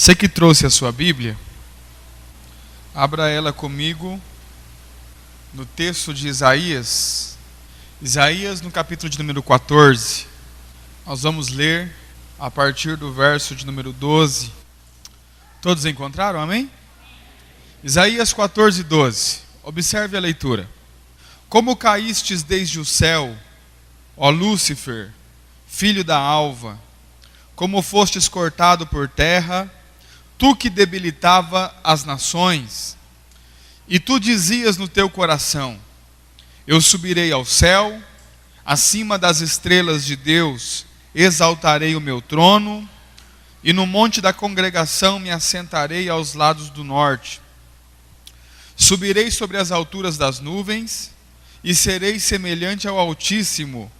Você que trouxe a sua Bíblia, abra ela comigo no texto de Isaías. Isaías no capítulo de número 14. Nós vamos ler a partir do verso de número 12. Todos encontraram? Amém? Isaías 14, 12. Observe a leitura. Como caístes desde o céu, ó Lúcifer, filho da alva, como fostes cortado por terra, tu que debilitava as nações, e tu dizias no teu coração: eu subirei ao céu, acima das estrelas de Deus exaltarei o meu trono, e no monte da congregação me assentarei aos lados do norte. Subirei sobre as alturas das nuvens, e serei semelhante ao Altíssimo.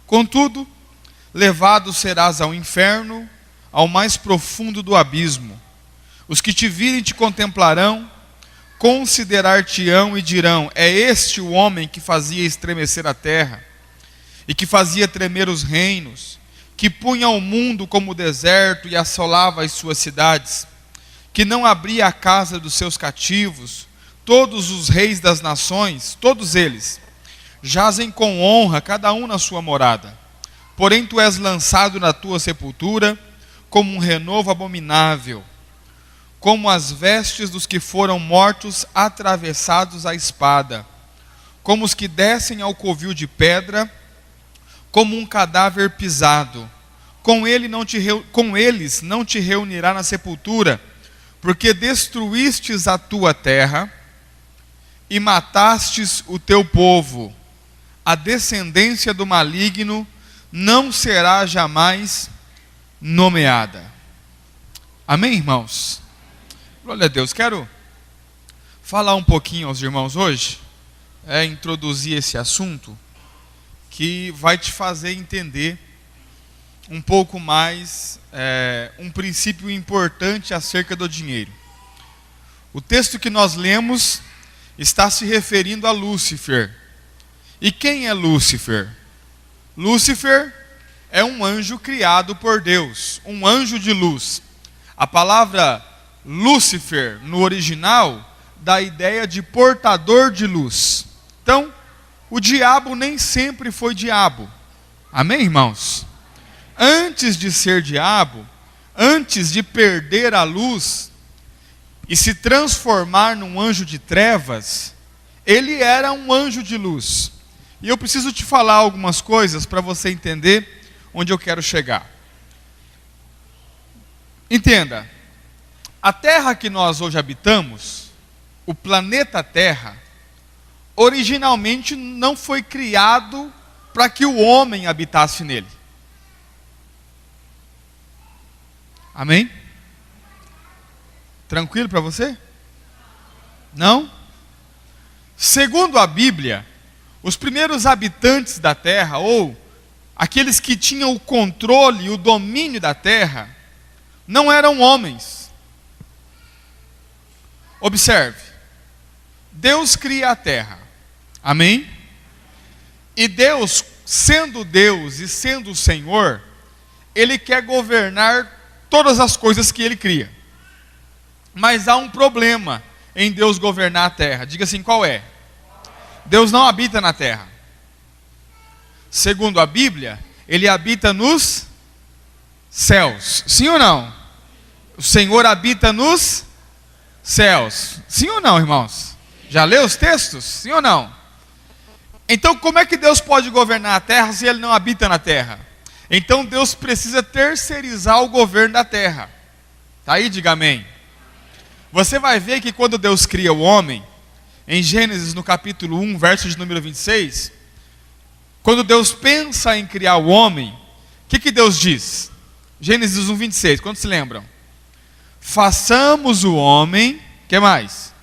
Contudo, levado serás ao inferno, ao mais profundo do abismo. Os que te virem te contemplarão, considerar-te-ão e dirão: é este o homem que fazia estremecer a terra, e que fazia tremer os reinos, que punha o mundo como deserto e assolava as suas cidades, que não abria a casa dos seus cativos. Todos os reis das nações, todos eles, jazem com honra, cada um na sua morada. Porém tu és lançado na tua sepultura, como um renovo abominável, como as vestes dos que foram mortos atravessados à espada, como os que descem ao covil de pedra, como um cadáver pisado. Com eles não te reunirá na sepultura, porque destruístes a tua terra e matastes o teu povo. A descendência do maligno não será jamais nomeada. Amém, irmãos? Glória a Deus. Quero falar um pouquinho aos irmãos hoje, introduzir esse assunto que vai te fazer entender um pouco mais um princípio importante acerca do dinheiro. O texto que nós lemos está se referindo a Lúcifer. E quem é Lúcifer? Lúcifer é um anjo criado por Deus, um anjo de luz. A palavra Lúcifer, no original, dá a ideia de portador de luz. Então, o diabo nem sempre foi diabo. Amém, irmãos? Antes de ser diabo, antes de perder a luz e se transformar num anjo de trevas, ele era um anjo de luz. E eu preciso te falar algumas coisas para você entender onde eu quero chegar. Entenda, a terra que nós hoje habitamos, o planeta Terra, originalmente não foi criado para que o homem habitasse nele. Amém? Tranquilo para você? Não? Segundo a Bíblia, os primeiros habitantes da terra, ou aqueles que tinham o controle e o domínio da terra, não eram homens. Observe, Deus cria a terra, amém? E Deus, sendo Deus e sendo o Senhor, Ele quer governar todas as coisas que Ele cria. Mas há um problema em Deus governar a terra. Diga assim, qual é? Deus não habita na terra. Segundo a Bíblia, Ele habita nos céus. Sim ou não? O Senhor habita nos céus. Sim ou não, irmãos? Já leu os textos? Sim ou não? Então, como é que Deus pode governar a terra se Ele não habita na terra? Então, Deus precisa terceirizar o governo da terra. Está aí? Diga amém. Você vai ver que quando Deus cria o homem, em Gênesis, no capítulo 1, verso de número 26, quando Deus pensa em criar o homem, o que Deus diz? Gênesis 1, 26, quantos se lembram? Façamos o homem, o que mais?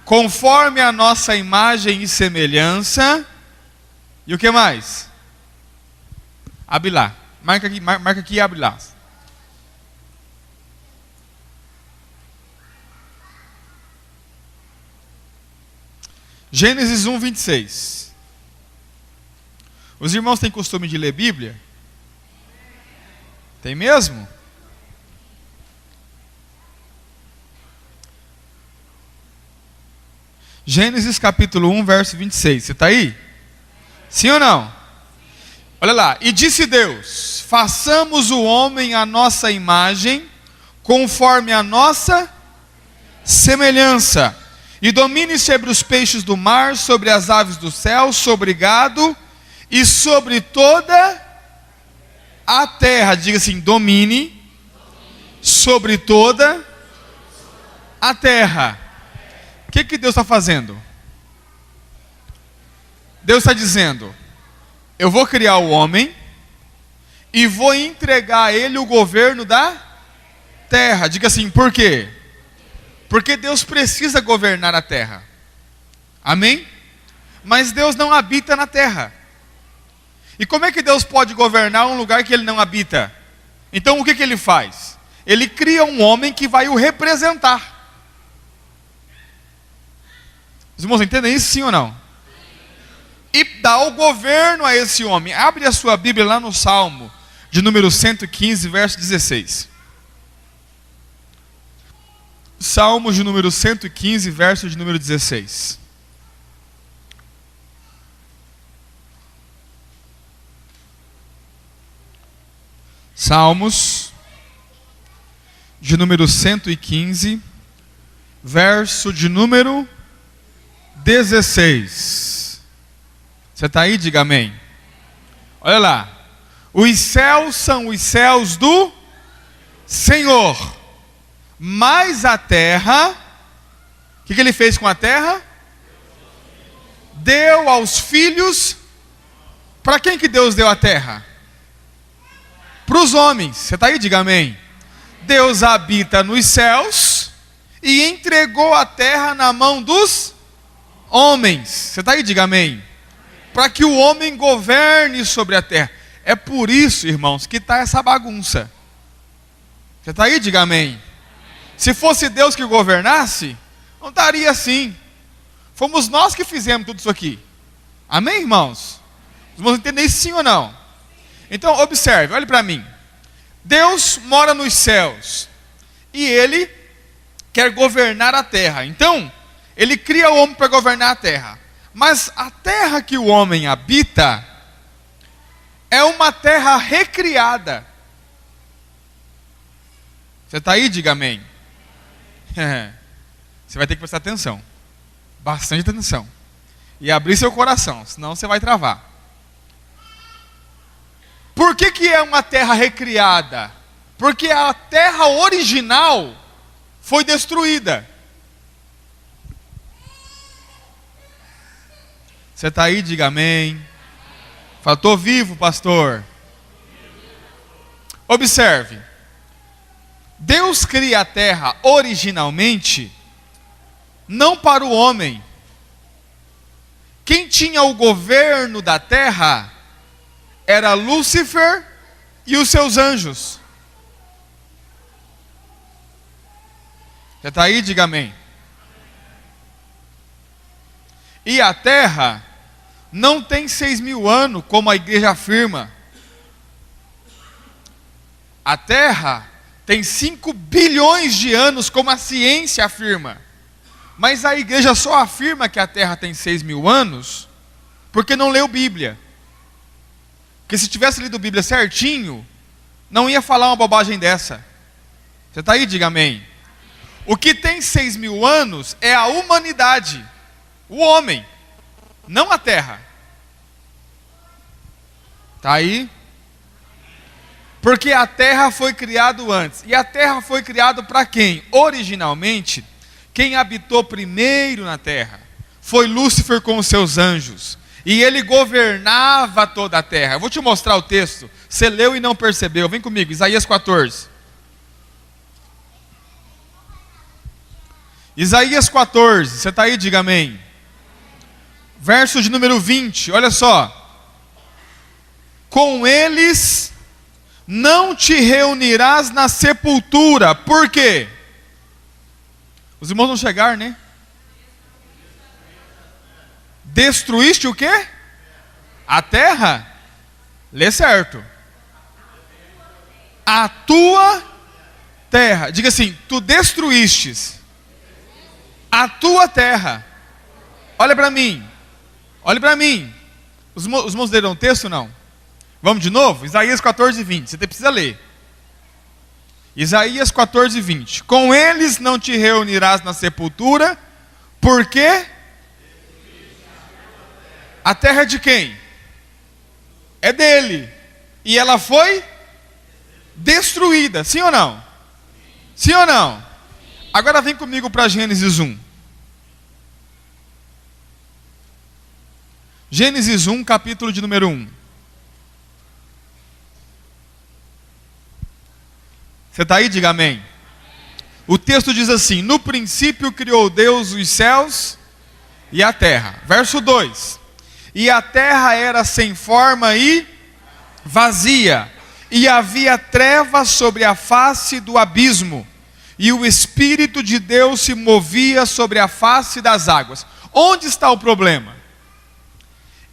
Conforme a nossa imagem e semelhança, e o que mais? Abilá, marca aqui Abilá. Gênesis 1, 26. Os irmãos têm costume de ler Bíblia? Tem mesmo? Gênesis capítulo 1, verso 26. Você está aí? Sim ou não? Olha lá. E disse Deus: façamos o homem à nossa imagem, conforme a nossa semelhança, e domine sobre os peixes do mar, sobre as aves do céu, sobre gado e sobre toda a terra. Diga assim: domine sobre toda a terra. O que Deus está fazendo? Deus está dizendo: eu vou criar o homem e vou entregar a ele o governo da terra. Diga assim: por quê? Porque Deus precisa governar a terra. Amém? Mas Deus não habita na terra. E como é que Deus pode governar um lugar que Ele não habita? Então o que Ele faz? Ele cria um homem que vai o representar. Os irmãos entendem isso, sim ou não? E dá o governo a esse homem. Abre a sua Bíblia lá no Salmo de número 115, verso 16. Salmo de número 115, verso de número 16. Salmos de número 115, verso de número 16. Você está aí? Diga amém. Olha lá. Os céus são os céus do Senhor, mas a terra, o que Ele fez com a terra? Deu aos filhos. Para quem que Deus deu a terra? Para os homens. Você está aí? Diga amém. Deus habita nos céus e entregou a terra na mão dos homens. Você está aí? Diga amém. Para que o homem governe sobre a terra. É por isso, irmãos, que está essa bagunça. Você está aí? Diga amém. Se fosse Deus que governasse, não estaria assim. Fomos nós que fizemos tudo isso aqui. Amém, irmãos? Os irmãos entendem isso, sim ou não? Então, observe, olhe para mim. Deus mora nos céus e Ele quer governar a terra. Então, Ele cria o homem para governar a terra. Mas a terra que o homem habita é uma terra recriada. Você está aí? Diga amém. Você vai ter que prestar atenção. Bastante atenção. E abrir seu coração, senão você vai travar. Por que é uma terra recriada? Porque a terra original foi destruída. Você está aí? Diga amém. Fala: estou vivo, pastor. Observe. Deus cria a terra originalmente não para o homem. Quem tinha o governo da terra era Lúcifer e os seus anjos. Já está aí? Diga amém. E a terra não tem 6.000 anos, como a igreja afirma. A terra tem 5 bilhões de anos, como a ciência afirma. Mas a igreja só afirma que a terra tem 6.000 anos, porque não leu Bíblia. Porque se tivesse lido Bíblia certinho, não ia falar uma bobagem dessa. Você está aí? Diga amém. O que tem 6.000 anos é a humanidade, o homem, não a terra. Está aí? Porque a terra foi criada antes. E a terra foi criada para quem? Originalmente, quem habitou primeiro na terra foi Lúcifer com os seus anjos. E ele governava toda a terra. Eu vou te mostrar o texto. Você leu e não percebeu. Vem comigo, Isaías 14. Isaías 14. Você está aí? Diga amém. Verso de número 20. Olha só. Com eles não te reunirás na sepultura. Por quê? Os irmãos vão chegar, né? Destruíste o quê? A terra? Lê certo. A tua terra. Diga assim: tu destruístes a tua terra. Olha para mim. Olha para mim. Os irmãos leram o texto ou não? Vamos de novo? Isaías 14, 20. Você precisa ler. Isaías 14, 20. Com eles não te reunirás na sepultura, porque a terra é de quem? É dele. E ela foi destruída. Sim ou não? Sim ou não? Agora vem comigo para Gênesis 1. Gênesis 1, capítulo de número 1. Você está aí? Diga amém. O texto diz assim: no princípio criou Deus os céus e a terra. Verso 2. E a terra era sem forma e vazia, e havia trevas sobre a face do abismo, e o Espírito de Deus se movia sobre a face das águas. Onde está o problema?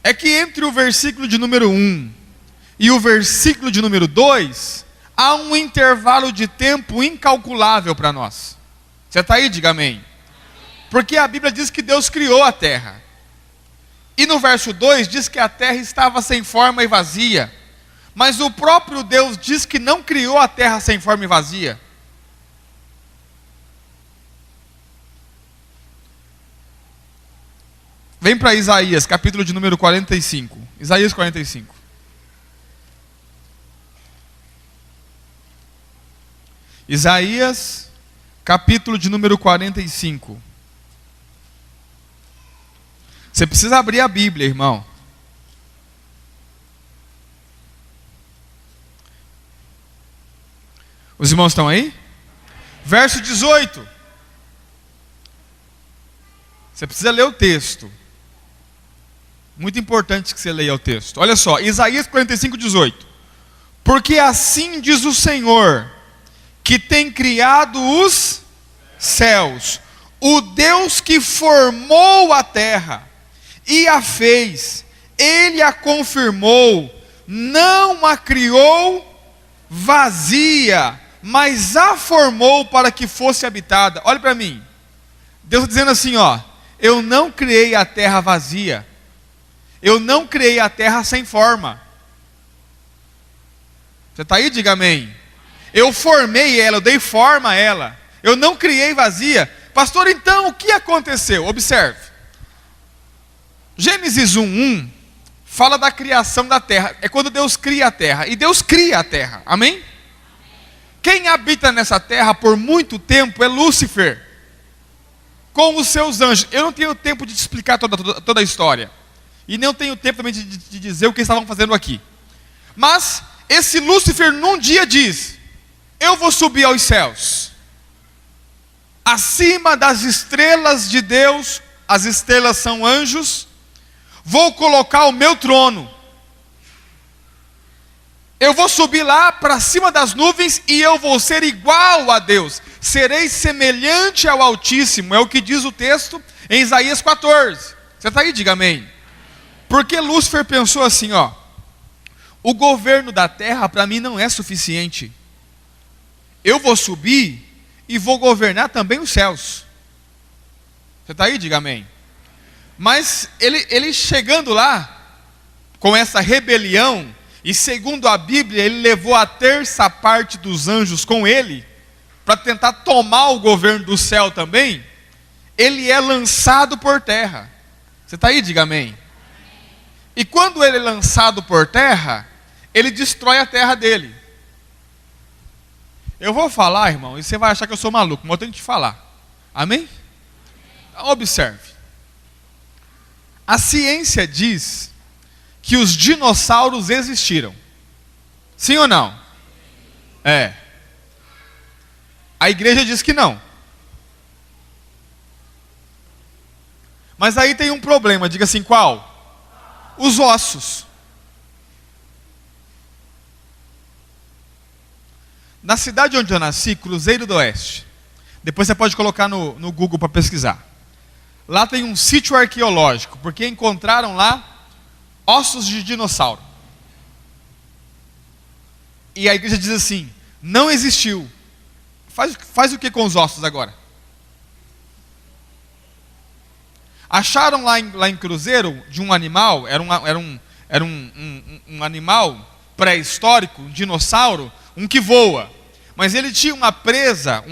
É que entre o versículo de número 1 e o versículo de número 2, há um intervalo de tempo incalculável para nós. Você está aí? Diga amém. Porque a Bíblia diz que Deus criou a terra. E no verso 2 diz que a terra estava sem forma e vazia. Mas o próprio Deus diz que não criou a terra sem forma e vazia. Vem para Isaías, capítulo de número 45. Isaías 45. Isaías, capítulo de número 45. Você precisa abrir a Bíblia, irmão. Os irmãos estão aí? Verso 18. Você precisa ler o texto. Muito importante que você leia o texto. Olha só, Isaías 45, 18. Porque assim diz o Senhor, que tem criado os céus, o Deus que formou a terra e a fez, Ele a confirmou, não a criou vazia, mas a formou para que fosse habitada. Olha para mim, Deus está dizendo assim, ó: eu não criei a terra vazia, eu não criei a terra sem forma. Você está aí? Diga amém. Eu formei ela, eu dei forma a ela, eu não criei vazia. Pastor, então o que aconteceu? Observe, Gênesis 1:1 fala da criação da terra. É quando Deus cria a terra, e Deus cria a terra, amém? Quem habita nessa terra por muito tempo é Lúcifer, com os seus anjos. Eu não tenho tempo de te explicar toda a história, e não tenho tempo também de dizer o que estavam fazendo aqui. Mas esse Lúcifer num dia diz: eu vou subir aos céus, acima das estrelas de Deus, as estrelas são anjos, vou colocar o meu trono, eu vou subir lá para cima das nuvens e eu vou ser igual a Deus, serei semelhante ao Altíssimo, é o que diz o texto em Isaías 14. Você está aí? Diga amém. Porque Lúcifer pensou assim, ó: o governo da terra para mim não é suficiente, eu vou subir e vou governar também os céus. Você está aí? Diga amém. Mas ele chegando lá, com essa rebelião, e segundo a Bíblia, ele levou a terça parte dos anjos com ele, para tentar tomar o governo do céu também, ele é lançado por terra. Você está aí? Diga amém. E quando ele é lançado por terra, ele destrói a terra dele. Eu vou falar, irmão, e você vai achar que eu sou maluco, mas eu tenho que te falar. Amém? Observe. A ciência diz que os dinossauros existiram. Sim ou não? É. A igreja diz que não. Mas aí tem um problema, diga assim, qual? Os ossos. Na cidade onde eu nasci, Cruzeiro do Oeste, depois você pode colocar no Google para pesquisar. Lá tem um sítio arqueológico, porque encontraram lá ossos de dinossauro. E a igreja diz assim: não existiu. Faz o que com os ossos agora? Acharam lá em Cruzeiro de um animal, era um animal pré-histórico, um dinossauro, um que voa. Mas ele tinha uma presa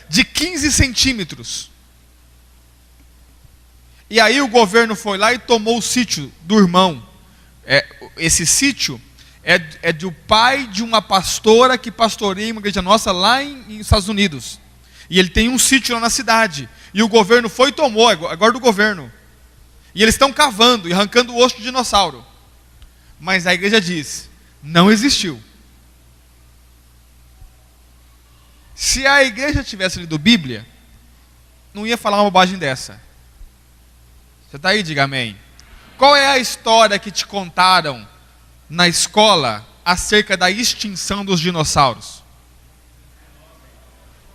de 15 centímetros. E aí o governo foi lá e tomou o sítio do irmão. Esse sítio é do pai de uma pastora que pastoreia uma igreja nossa lá em Estados Unidos. E ele tem um sítio lá na cidade. E o governo foi e tomou, agora do governo. E eles estão cavando e arrancando o osso do dinossauro. Mas a igreja diz, não existiu. Se a igreja tivesse lido Bíblia, não ia falar uma bobagem dessa. Você está aí? Diga amém. Qual é a história que te contaram na escola acerca da extinção dos dinossauros?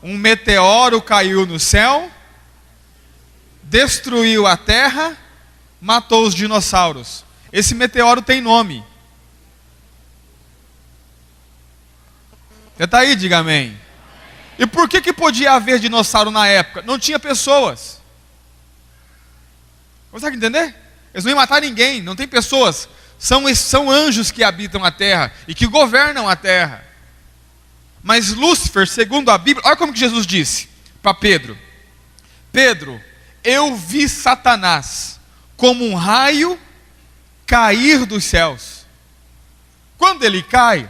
Um meteoro caiu no céu, destruiu a terra, matou os dinossauros. Esse meteoro tem nome. Você está aí? Diga amém. E por que podia haver dinossauro na época? Não tinha pessoas. Consegue entender? Eles não iam matar ninguém, não tem pessoas. São anjos que habitam a terra e que governam a terra. Mas Lúcifer, segundo a Bíblia, olha como que Jesus disse para Pedro. Pedro, eu vi Satanás como um raio cair dos céus. Quando ele cai,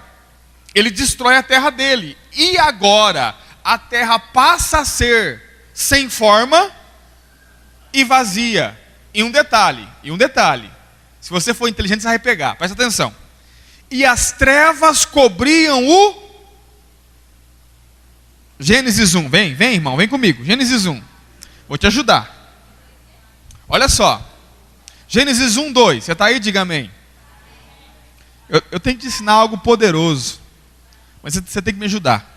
ele destrói a terra dele. E agora, a terra passa a ser sem forma e vazia. E um detalhe. Se você for inteligente, você vai pegar. Presta atenção. E as trevas cobriam o... Gênesis 1. Vem, irmão, vem comigo. Gênesis 1. Vou te ajudar. Olha só. Gênesis 1, 2. Você está aí? Diga amém. Eu tenho que te ensinar algo poderoso. Mas você tem que me ajudar.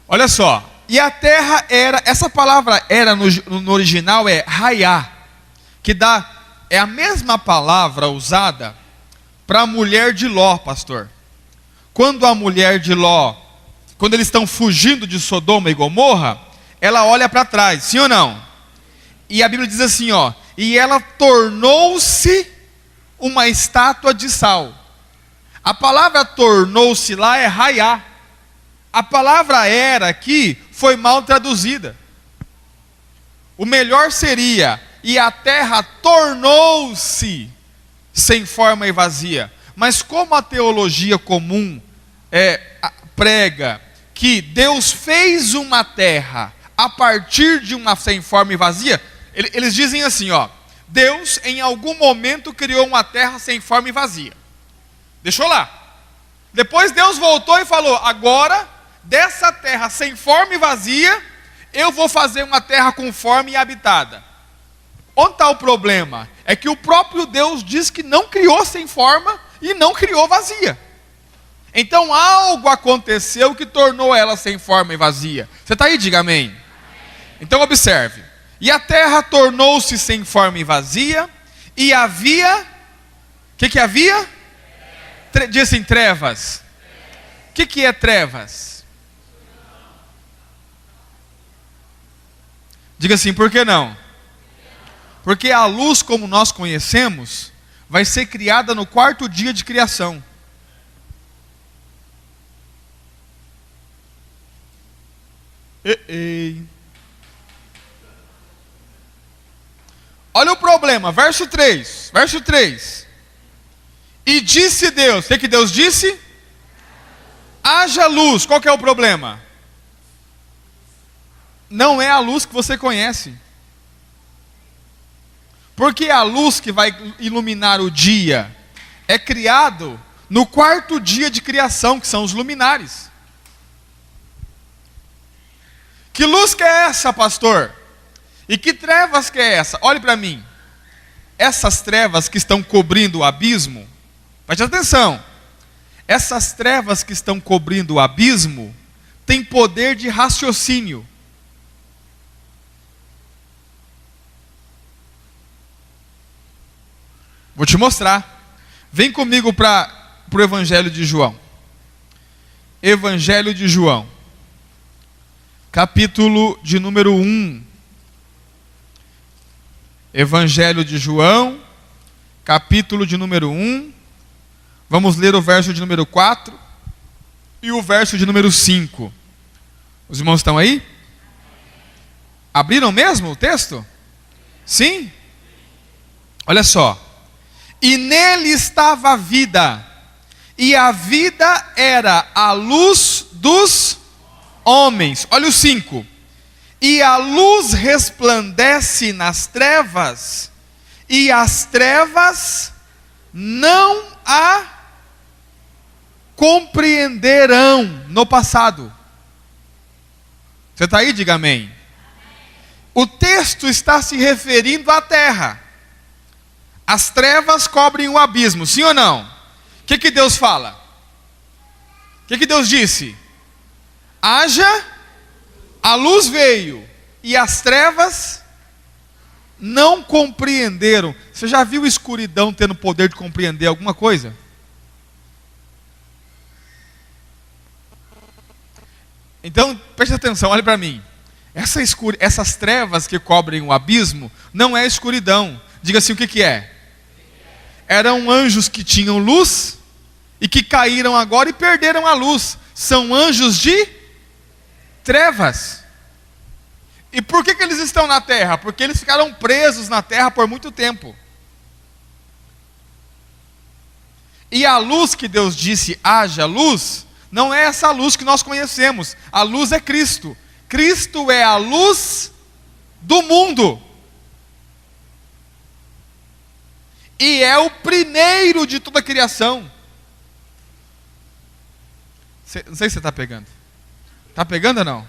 Olha só. E a terra era... Essa palavra era no original é raiá. Que é a mesma palavra usada para a mulher de Ló, pastor. Quando a mulher de Ló, quando eles estão fugindo de Sodoma e Gomorra, ela olha para trás, sim ou não? E a Bíblia diz assim, ó, e ela tornou-se uma estátua de sal. A palavra tornou-se lá é raiá. A palavra era aqui foi mal traduzida. O melhor seria, e a terra tornou-se sem forma e vazia. Mas como a teologia comum prega que Deus fez uma terra a partir de uma sem forma e vazia, eles dizem assim, ó, Deus em algum momento criou uma terra sem forma e vazia. Deixou lá. Depois Deus voltou e falou, agora, dessa terra sem forma e vazia, eu vou fazer uma terra com forma e habitada. Onde está o problema? É que o próprio Deus diz que não criou sem forma e não criou vazia. Então algo aconteceu que tornou ela sem forma e vazia. Você está aí? Diga amém. Então observe. E a terra tornou-se sem forma e vazia, e havia... O que havia? Diz assim, trevas. O que é trevas? Diga assim, por que não? Porque a luz, como nós conhecemos, vai ser criada no 4º dia de criação. Olha o problema, verso 3. E disse Deus, o que Deus disse? Haja luz. Qual que é o problema? Não é a luz que você conhece. Porque a luz que vai iluminar o dia é criado no 4º dia de criação, que são os luminares. Que luz que é essa, pastor? E que trevas que é essa? Olhe para mim. Essas trevas que estão cobrindo o abismo, preste atenção. Essas trevas que estão cobrindo o abismo têm poder de raciocínio. Vou te mostrar. Vem comigo para o Evangelho de João. Evangelho de João. Capítulo de número 1. Evangelho de João, capítulo de número 1. Vamos ler o verso de número 4 e o verso de número 5. Os irmãos estão aí? Abriram mesmo o texto? Sim? Olha só. E nele estava a vida, e a vida era a luz dos homens. Olha o 5. E a luz resplandece nas trevas, e as trevas não a compreenderão. No passado. Você está aí? Diga amém. O texto está se referindo à terra. As trevas cobrem o abismo, sim ou não? O que Deus fala? O que Deus disse? Haja, a luz veio, e as trevas não compreenderam. Você já viu escuridão tendo poder de compreender alguma coisa? Então, preste atenção, olhe para mim. Essas trevas que cobrem o abismo não é escuridão. Diga assim, o que é? Eram anjos que tinham luz e que caíram agora e perderam a luz. São anjos de trevas. E por que eles estão na terra? Porque eles ficaram presos na terra por muito tempo. E a luz que Deus disse, haja luz, não é essa luz que nós conhecemos. A luz é Cristo. Cristo é a luz do mundo. E é o primeiro de toda a criação. Não sei se você está pegando. Está pegando ou não?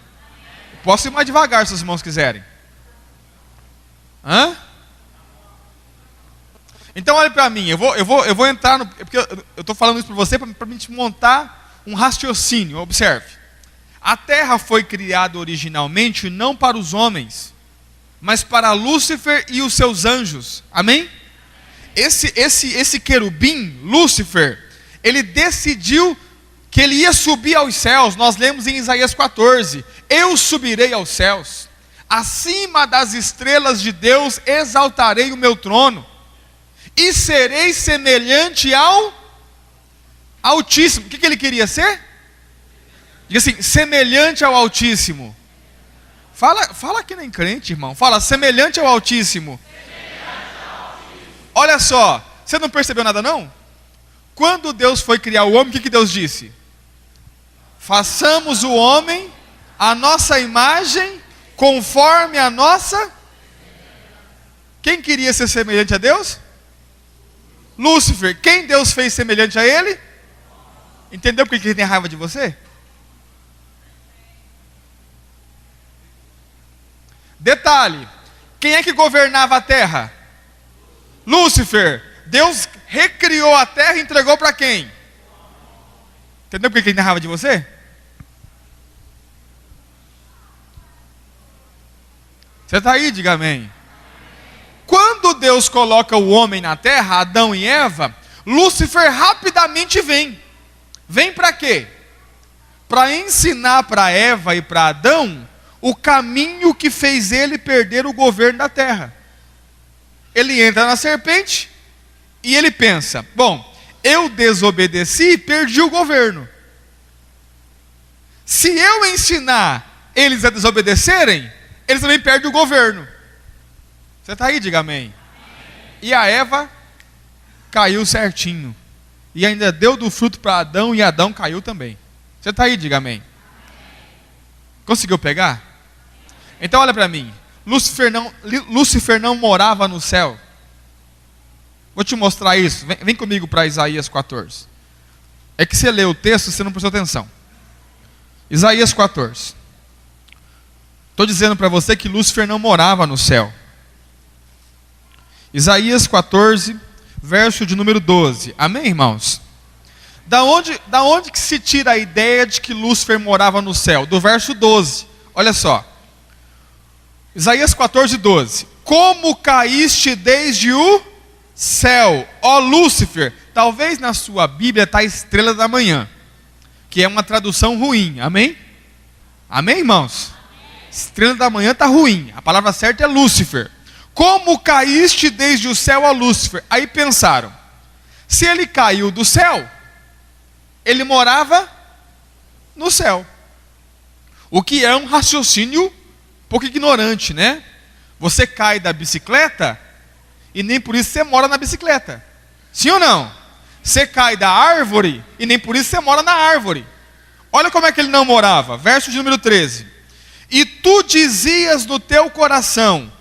Posso ir mais devagar se os irmãos quiserem. Hã? Então olhe para mim. Eu vou entrar no... Porque eu estou falando isso para você para a gente montar um raciocínio. Observe. A terra foi criada originalmente não para os homens, mas para Lúcifer e os seus anjos. Amém? Esse querubim, Lúcifer, ele decidiu que ele ia subir aos céus. Nós lemos em Isaías 14: eu subirei aos céus, acima das estrelas de Deus exaltarei o meu trono, e serei semelhante ao Altíssimo. O que ele queria ser? Diga assim, semelhante ao Altíssimo. Fala que nem crente, irmão. Fala, semelhante ao Altíssimo. Olha só, você não percebeu nada não? Quando Deus foi criar o homem, o que Deus disse? Façamos o homem a nossa imagem, conforme a nossa... Quem queria ser semelhante a Deus? Lúcifer. Quem Deus fez semelhante a ele? Entendeu por que ele tem raiva de você? Detalhe, quem é que governava a terra? Lúcifer. Deus recriou a terra e entregou para quem? Entendeu por que ele tem raiva de você? Você está aí? Diga amém. Quando Deus coloca o homem na terra, Adão e Eva, Lúcifer rapidamente vem. Vem para quê? Para ensinar para Eva e para Adão o caminho que fez ele perder o governo da terra. Ele entra na serpente e ele pensa, bom, eu desobedeci e perdi o governo. Se eu ensinar eles a desobedecerem, eles também perdem o governo. Você está aí? Diga amém. E a Eva caiu certinho. E ainda deu do fruto para Adão e Adão caiu também. Você está aí? Diga amém. Conseguiu pegar? Então olha para mim. Lúcifer não morava no céu. Vou te mostrar isso. Vem comigo para Isaías 14. É que você lê o texto, você não prestou atenção. Isaías 14. Estou dizendo para você que Lúcifer não morava no céu. Isaías 14, verso de número 12. Amém, irmãos? Da onde que se tira a ideia de que Lúcifer morava no céu? Do verso 12. Olha só. Isaías 14, 12. Como caíste desde o céu, ó Lúcifer. Talvez na sua Bíblia está estrela da manhã, que é uma tradução ruim. Amém? Amém, irmãos? Amém. Estrela da manhã está ruim. A palavra certa é Lúcifer. como caíste desde o céu a Lúcifer. Aí pensaram, se ele caiu do céu, ele morava no céu. O que é um raciocínio um pouco ignorante, né? Você cai da bicicleta e nem por isso você mora na bicicleta. Sim ou não? Você cai da árvore e nem por isso você mora na árvore. Olha como é que ele não morava. Verso de número 13. E tu dizias no teu coração,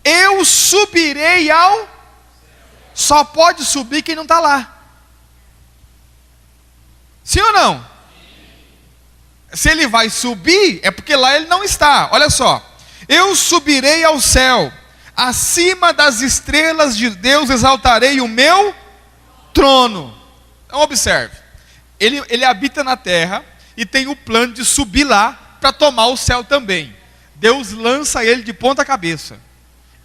eu subirei ao... Só pode subir quem não está lá. Sim ou não? Se ele vai subir, é porque lá ele não está. Olha só. Eu subirei ao céu, acima das estrelas de Deus exaltarei o meu trono. Então observe. Ele habita na terra e tem o plano de subir lá para tomar o céu também. Deus lança ele de ponta cabeça.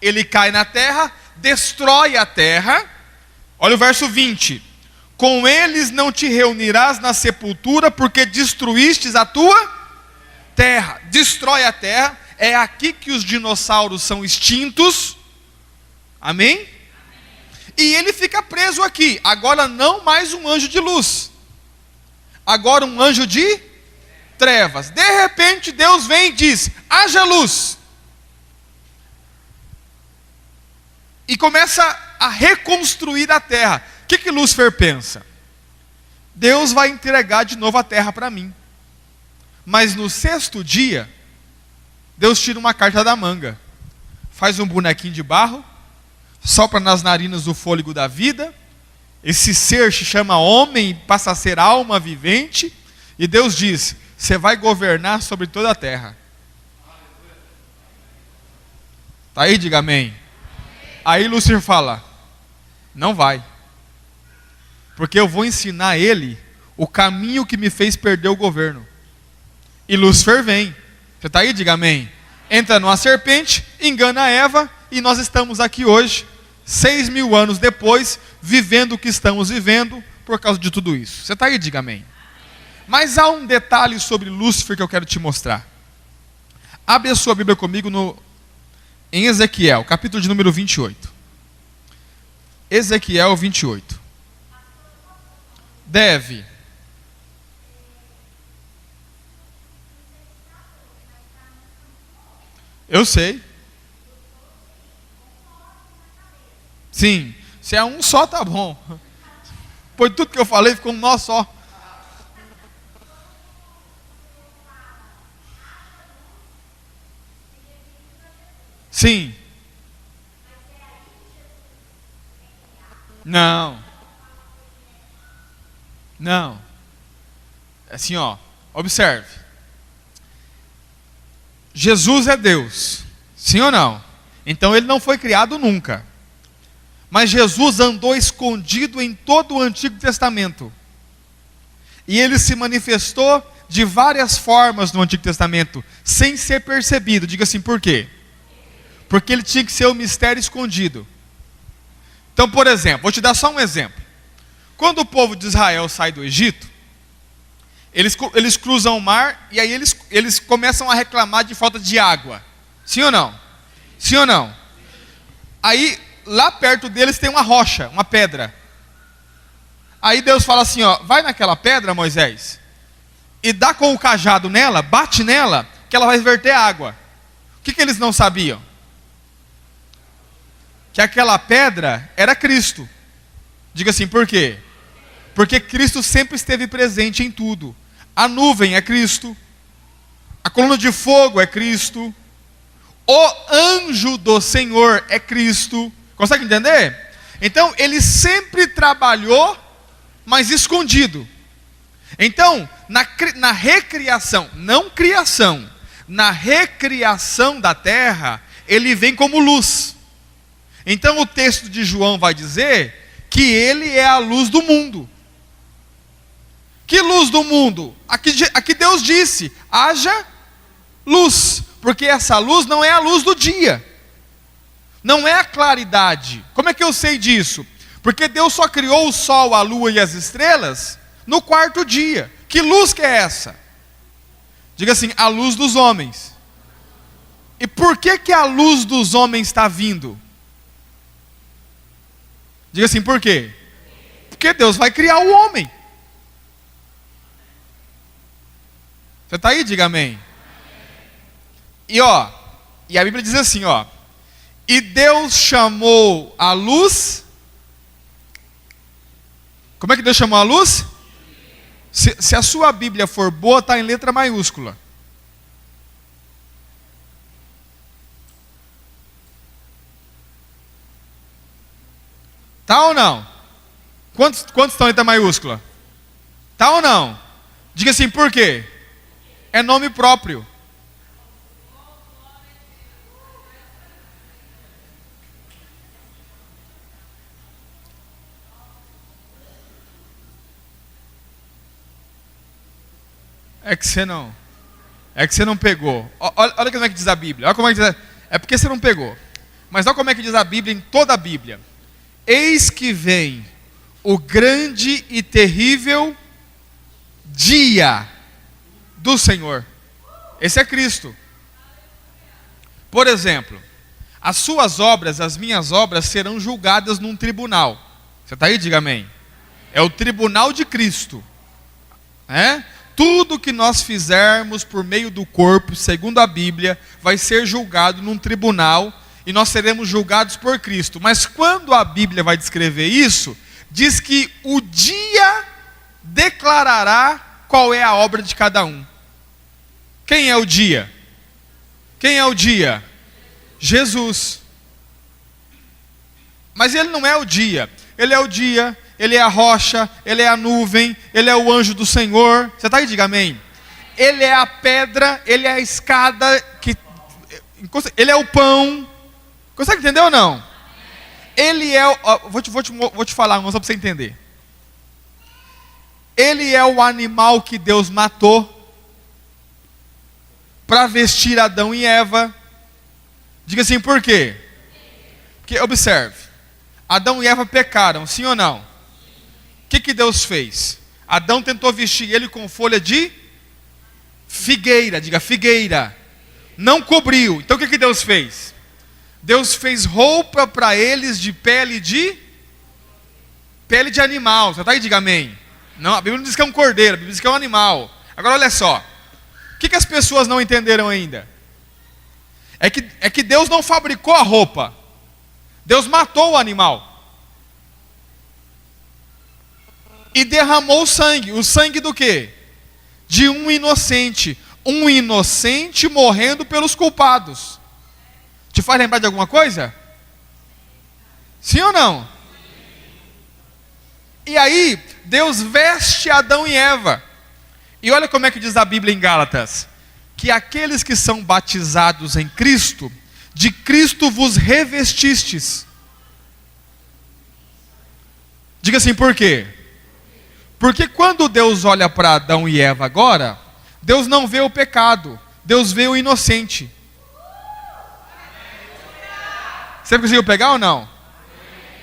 Ele cai na terra, destrói a terra. Olha o verso 20. Com eles não te reunirás na sepultura, porque destruístes a tua terra. Destrói a terra. É aqui que os dinossauros são extintos. Amém? E ele fica preso aqui. Agora não mais um anjo de luz. Agora um anjo de trevas. De repente Deus vem e diz, haja luz. E começa a reconstruir a terra. O que Lúcifer pensa? Deus vai entregar de novo a terra para mim. Mas no sexto dia, Deus tira uma carta da manga. Faz um bonequinho de barro, sopra nas narinas o fôlego da vida. Esse ser se chama homem e passa a ser alma vivente. E Deus diz, você vai governar sobre toda a terra. Está aí, diga amém. Aí Lúcifer fala, não vai. Porque eu vou ensinar a ele o caminho que me fez perder o governo. E Lúcifer vem. Você está aí, diga amém. Entra numa serpente, engana a Eva, e nós estamos aqui hoje, 6.000 anos depois, vivendo o que estamos vivendo, por causa de tudo isso. Você está aí, diga amém. Mas há um detalhe sobre Lúcifer que eu quero te mostrar. Abre a sua Bíblia comigo em Ezequiel, capítulo de número 28. Ezequiel 28. Deve. Eu sei. Sim, se é um só tá bom. Pois tudo que eu falei ficou um nó só. Sim. Não. Não. Assim, ó, observe. Jesus é Deus. Sim ou não? Então ele não foi criado nunca. Mas Jesus andou escondido em todo o Antigo Testamento. E ele se manifestou de várias formas no Antigo Testamento, sem ser percebido. Diga assim, por quê? Porque ele tinha que ser um mistério escondido. Então, por exemplo, vou te dar só um exemplo. Quando o povo de Israel sai do Egito, eles cruzam o mar e aí eles começam a reclamar de falta de água. Sim ou não? Sim ou não? Aí, lá perto deles tem uma rocha, uma pedra. Aí Deus fala assim, ó, vai naquela pedra, Moisés, e dá com o cajado nela, bate nela, que ela vai verter água. O que eles não sabiam? Que aquela pedra era Cristo. Diga assim, por quê? Porque Cristo sempre esteve presente em tudo. A nuvem é Cristo, a coluna de fogo é Cristo, o anjo do Senhor é Cristo. Consegue entender? Então, ele sempre trabalhou, mas escondido. Então, na recriação, não criação, na recriação da terra, ele vem como luz. Então, o texto de João vai dizer que ele é a luz do mundo. Que luz do mundo? Aqui Deus disse, haja luz, porque essa luz não é a luz do dia, não é a claridade. Como é que eu sei disso? Porque Deus só criou o sol, a lua e as estrelas no quarto dia. Que luz que é essa? Diga assim, a luz dos homens. E por que a luz dos homens está vindo? Diga assim, por quê? Porque Deus vai criar o homem. Você está aí? Diga amém. E a Bíblia diz assim, e Deus chamou a luz. Como é que Deus chamou a luz? Se a sua Bíblia for boa, está em letra maiúscula. Tá ou não? Quantos estão em letra maiúscula? Tá ou não? Diga assim, por quê? É nome próprio. É que você não pegou. Olha como é que diz a Bíblia. Olha como é que diz. É porque você não pegou. Mas olha como é que diz a Bíblia em toda a Bíblia. Eis que vem o grande e terrível dia do Senhor. Esse é Cristo. Por exemplo, as suas obras, as minhas obras serão julgadas num tribunal. Você está aí? Diga amém. É o tribunal de Cristo. Tudo que nós fizermos por meio do corpo, segundo a Bíblia, vai ser julgado num tribunal e nós seremos julgados por Cristo. Mas quando a Bíblia vai descrever isso, diz que o dia declarará qual é a obra de cada um. Quem é o dia? Quem é o dia? Jesus. Mas ele não é o dia. Ele é o dia, ele é a rocha, ele é a nuvem, ele é o anjo do Senhor. Você está aí? Diga amém. Ele é a pedra, ele é a escada, ele é o pão. Consegue entender ou não? Ele é vou te falar, só para você entender. Ele é o animal que Deus matou para vestir Adão e Eva. Diga assim, por quê? Porque, observe, Adão e Eva pecaram, sim ou não? O que Deus fez? Adão tentou vestir ele com folha de figueira, diga figueira. Não cobriu. Então o que Deus fez? Deus fez roupa para eles de pele de animal. Você está aí? Diga amém. Não, a Bíblia não diz que é um cordeiro, a Bíblia diz que é um animal. Agora olha só. O que as pessoas não entenderam ainda? É que Deus não fabricou a roupa. Deus matou o animal. E derramou o sangue. O sangue do quê? De um inocente. Um inocente morrendo pelos culpados. Te faz lembrar de alguma coisa? Sim ou não? E aí, Deus veste Adão e Eva. E olha como é que diz a Bíblia em Gálatas. Que aqueles que são batizados em Cristo, de Cristo vos revestistes. Diga assim, por quê? Porque quando Deus olha para Adão e Eva agora, Deus não vê o pecado, Deus vê o inocente. Você conseguiu pegar ou não?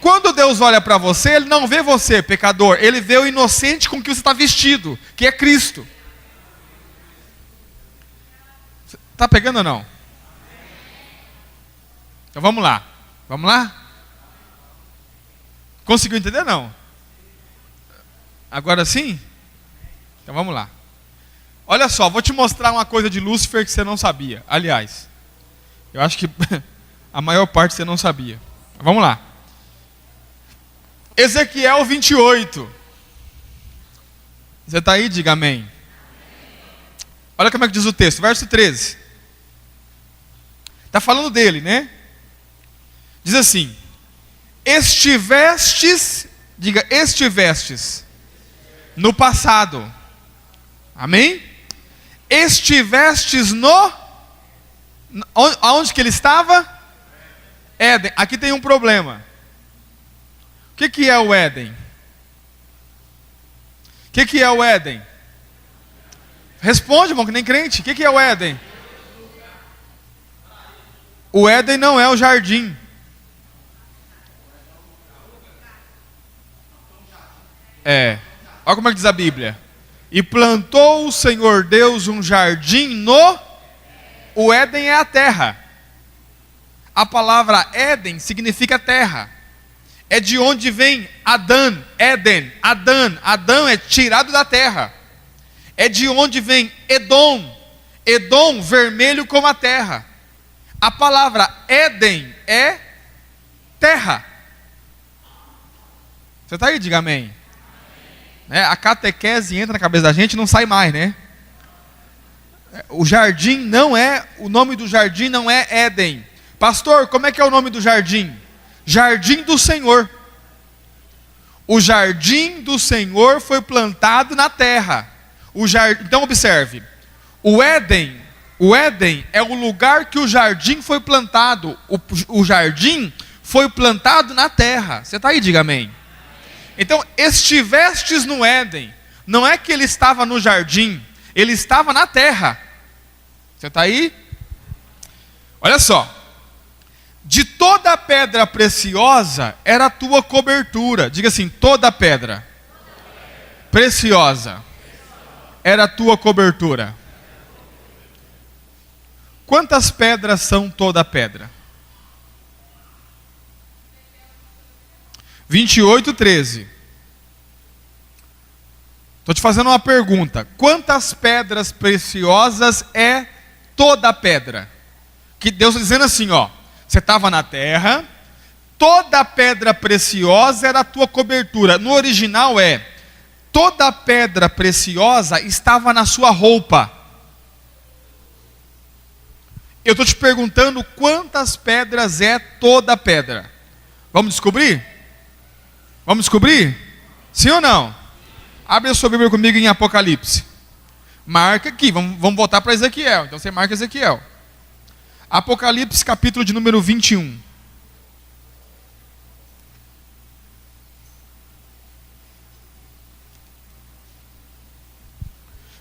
Quando Deus olha para você, Ele não vê você, pecador, Ele vê o inocente com que você está vestido, que é Cristo. Está pegando ou não? Então vamos lá. Vamos lá? Conseguiu entender ou não? Agora sim? Então vamos lá. Olha só, vou te mostrar uma coisa de Lúcifer que você não sabia. Aliás, eu acho que a maior parte você não sabia. Vamos lá. Ezequiel 28. Você está aí? Diga amém. Olha como é que diz o texto, verso 13. Está falando dele, né? Diz assim: estivestes, diga, estivestes no passado. Amém? Estivestes aonde que ele estava? Éden. Aqui tem um problema. O que é o Éden? O que é o Éden? Responde, irmão, que nem crente. O que é o Éden? O Éden não é o jardim. Olha como é que diz a Bíblia. E plantou o Senhor Deus um jardim O Éden é a terra. A palavra Éden significa terra. É de onde vem Adã, Éden, Adã. Adão é tirado da terra. É de onde vem Edom. Edom, vermelho como a terra. A palavra Éden é terra. Você está aí? Diga amém. A catequese entra na cabeça da gente e não sai mais, né? O jardim não é, o nome do jardim não é Éden. Pastor, como é que é o nome do jardim? Jardim do Senhor. O jardim do Senhor foi plantado na terra. Então observe, o Éden é o lugar que o jardim foi plantado. O jardim foi plantado na terra. Você está aí? Diga amém. Então, estivestes no Éden, não é que ele estava no jardim, ele estava na terra. Você está aí? Olha só. De toda pedra preciosa era a tua cobertura. Diga assim, toda pedra preciosa era a tua cobertura. Quantas pedras são toda pedra? 28:13. Estou te fazendo uma pergunta. Quantas pedras preciosas é toda pedra? Que Deus está dizendo assim, ó. Você estava na terra, toda pedra preciosa era a tua cobertura. No original toda pedra preciosa estava na sua roupa. Eu estou te perguntando quantas pedras é toda pedra. Vamos descobrir? Vamos descobrir? Sim ou não? Abre a sua Bíblia comigo em Apocalipse. Marca aqui, vamos voltar para Ezequiel. Então você marca Ezequiel. Apocalipse, capítulo de número 21.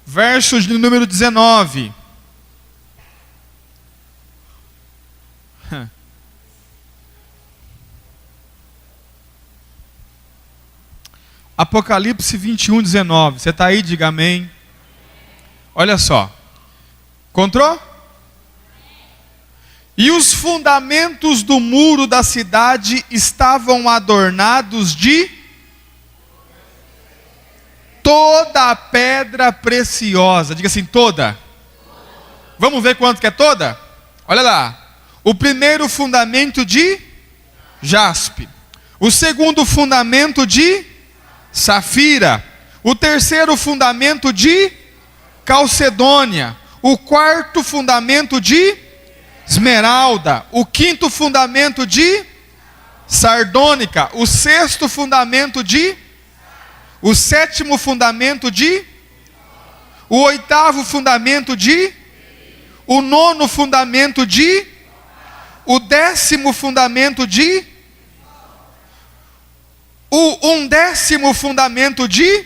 Verso de número 19. Apocalipse 21, 19. Você está aí? Diga amém. Olha só. Encontrou? E os fundamentos do muro da cidade estavam adornados de toda a pedra preciosa. Diga assim, toda. Vamos ver quanto que é toda? Olha lá. O primeiro fundamento de jaspe. O segundo fundamento de safira. O terceiro fundamento de calcedônia. O quarto fundamento de esmeralda. O quinto fundamento de sardônica. O sexto fundamento de... O sétimo fundamento de... O oitavo fundamento de... O nono fundamento de... O 10º fundamento de... O 11º fundamento de...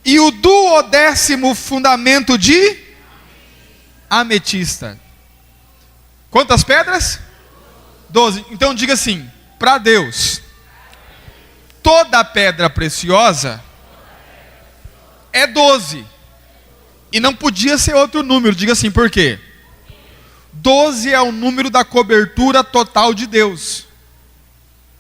E o 12º fundamento de... Ametista. Quantas pedras? 12. Então diga assim, para Deus, toda pedra preciosa é 12. E não podia ser outro número. Diga assim, por quê? 12 é o número da cobertura total de Deus.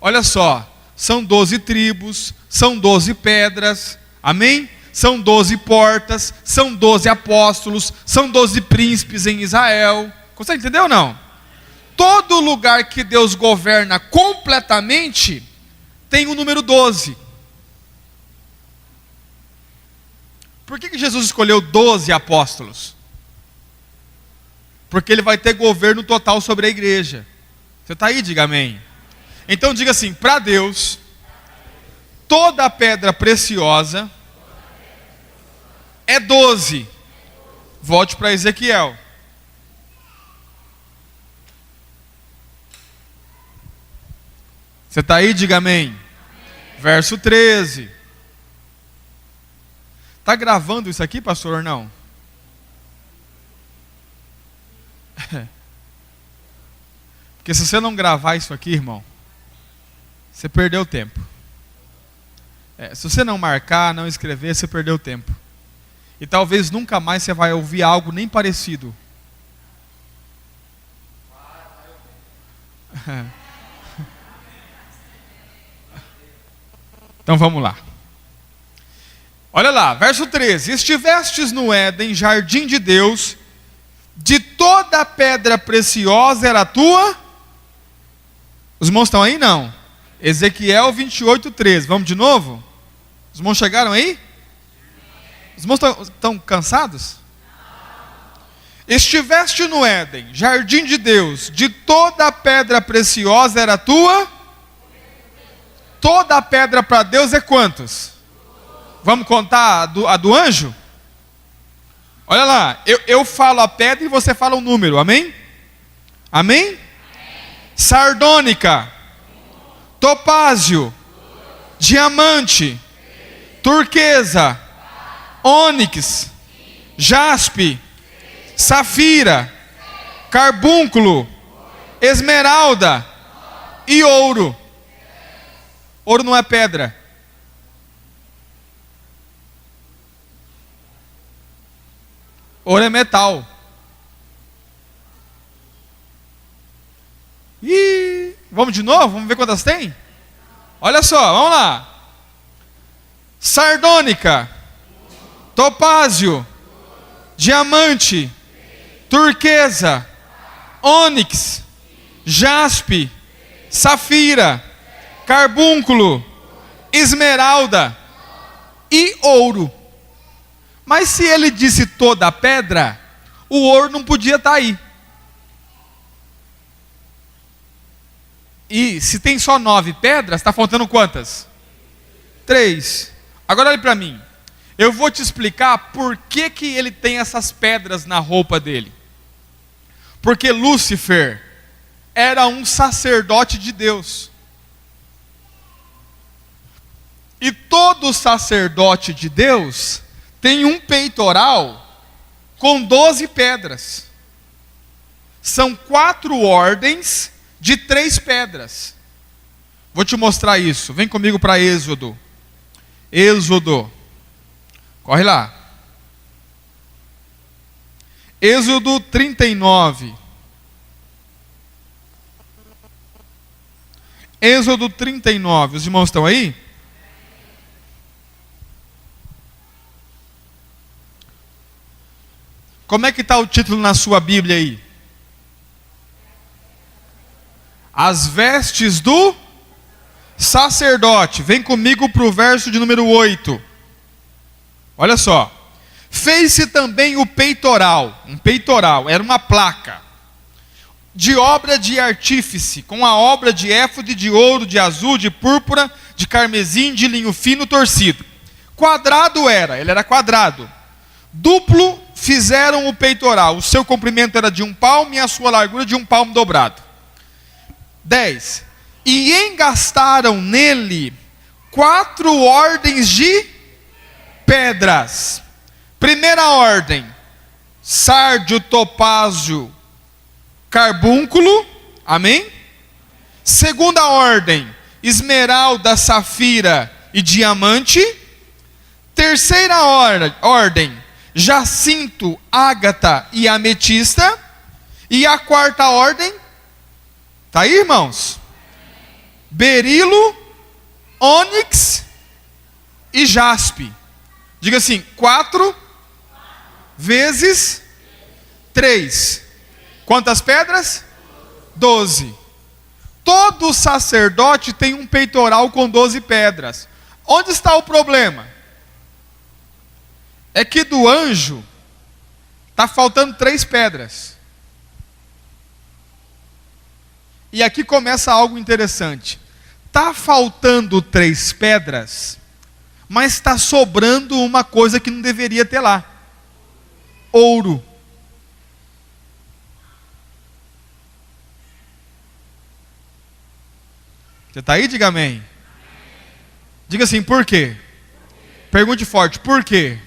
Olha só, são 12 tribos, são 12 pedras, amém? São 12 portas, são 12 apóstolos, são 12 príncipes em Israel. Consegue entender ou não? Todo lugar que Deus governa completamente tem o número 12. Por que Jesus escolheu 12 apóstolos? Porque ele vai ter governo total sobre a igreja. Você está aí? Diga amém. Então diga assim, para Deus, toda pedra preciosa é 12. Volte para Ezequiel. Você está aí? Diga amém. Verso 13. Está gravando isso aqui, pastor, ou não? Porque se você não gravar isso aqui, irmão, você perdeu tempo. Se você não marcar, não escrever, você perdeu tempo. E talvez nunca mais você vai ouvir algo nem parecido. Então vamos lá. Olha lá, verso 13. Estivestes no Éden, jardim de Deus, de toda pedra preciosa era a tua. Os irmãos estão aí? Não. Ezequiel 28, 13. Vamos de novo? Os irmãos chegaram aí? Os irmãos estão cansados? Estiveste no Éden, jardim de Deus, de toda pedra preciosa era a tua. Toda pedra para Deus é quantos? Vamos contar a do anjo? Olha lá, eu falo a pedra e você fala o número, amém? Amém? Sardônica, topázio, diamante, turquesa, ônix, jaspe, safira, carbúnculo, esmeralda e ouro. Ouro não é pedra. Ouro é metal. E vamos de novo? Vamos ver quantas tem? Olha só, vamos lá. Sardônica, topázio, diamante, turquesa, ônix, jaspe, safira, carbúnculo, esmeralda e ouro. Mas se ele disse toda a pedra, o ouro não podia estar aí. E se tem só 9 pedras, está faltando quantas? 3. Agora olhe para mim. Eu vou te explicar por que ele tem essas pedras na roupa dele. Porque Lúcifer era um sacerdote de Deus. E todo sacerdote de Deus tem um peitoral com 12 pedras. São 4 ordens de 3 pedras. Vou te mostrar isso. Vem comigo para Êxodo. Êxodo. Corre lá. Êxodo 39. Êxodo 39. Os irmãos estão aí? Como é que está o título na sua Bíblia aí? As vestes do sacerdote. Vem comigo para o verso de número 8. Olha só. Fez-se também o peitoral. Um peitoral, era uma placa. De obra de artífice, com a obra de éfode, de ouro, de azul, de púrpura, de carmesim, de linho fino torcido. Quadrado era, ele era quadrado. Duplo fizeram o peitoral, o seu comprimento era de 1 palmo e a sua largura de 1 palmo dobrado. 10. E engastaram nele 4 ordens de pedras. Primeira ordem, sárdio, topázio, carbúnculo, amém? Segunda ordem, esmeralda, safira e diamante. Terceira ordem, jacinto, ágata e ametista. E a quarta ordem, está aí, irmãos? Berilo, ônix e jaspe. Diga assim, 4 vezes 3. Quantas pedras? 12. Todo sacerdote tem um peitoral com 12 pedras. Onde está o problema? É que do anjo está faltando 3 pedras. E aqui começa algo interessante. Está faltando 3 pedras, mas está sobrando uma coisa que não deveria ter lá. Ouro. Você está aí? Diga amém. Diga assim, por quê? Pergunte forte, por quê?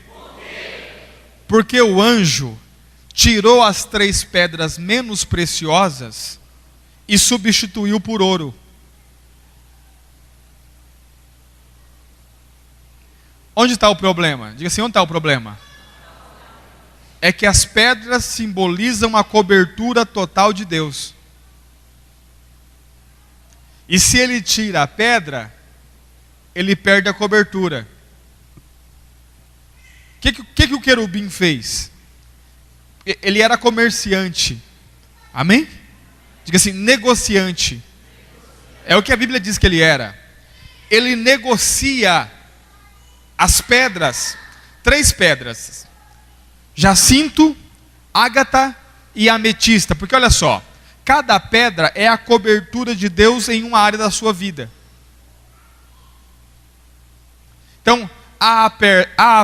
Porque o anjo tirou as 3 pedras menos preciosas e substituiu por ouro. Onde está o problema? Diga assim, onde está o problema? É que as pedras simbolizam a cobertura total de Deus. E se ele tira a pedra, ele perde a cobertura. O que o querubim fez? Ele era comerciante. Amém? Diga assim, negociante. É o que a Bíblia diz que ele era. Ele negocia as pedras, 3 pedras: jacinto, ágata e ametista. Porque olha só, cada pedra é a cobertura de Deus em uma área da sua vida. Então, a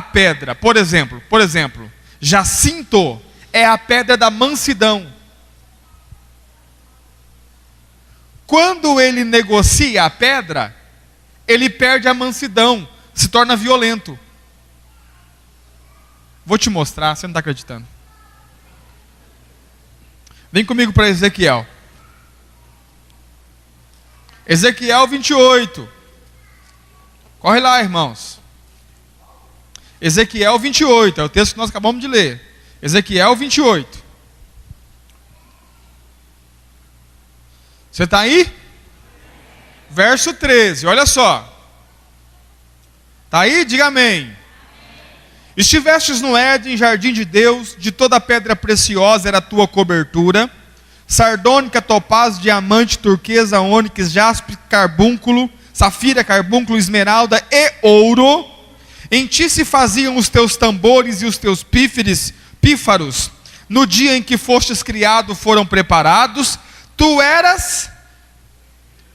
pedra, por exemplo, jacinto é a pedra da mansidão. Quando ele negocia a pedra, ele perde a mansidão, se torna violento. Vou te mostrar, você não está acreditando. Vem comigo para Ezequiel. Ezequiel 28. Corre lá, irmãos. Ezequiel 28, é o texto que nós acabamos de ler. Ezequiel 28. Você está aí? Verso 13, olha só. Está aí? Diga amém. Estivestes no Éden, jardim de Deus, de toda pedra preciosa era a tua cobertura, sardônica, topázio, diamante, turquesa, ônix, jaspe, carbúnculo, safira, carbúnculo, esmeralda e ouro. Em ti se faziam os teus tambores e os teus pífaros. No dia em que fostes criado foram preparados. Tu eras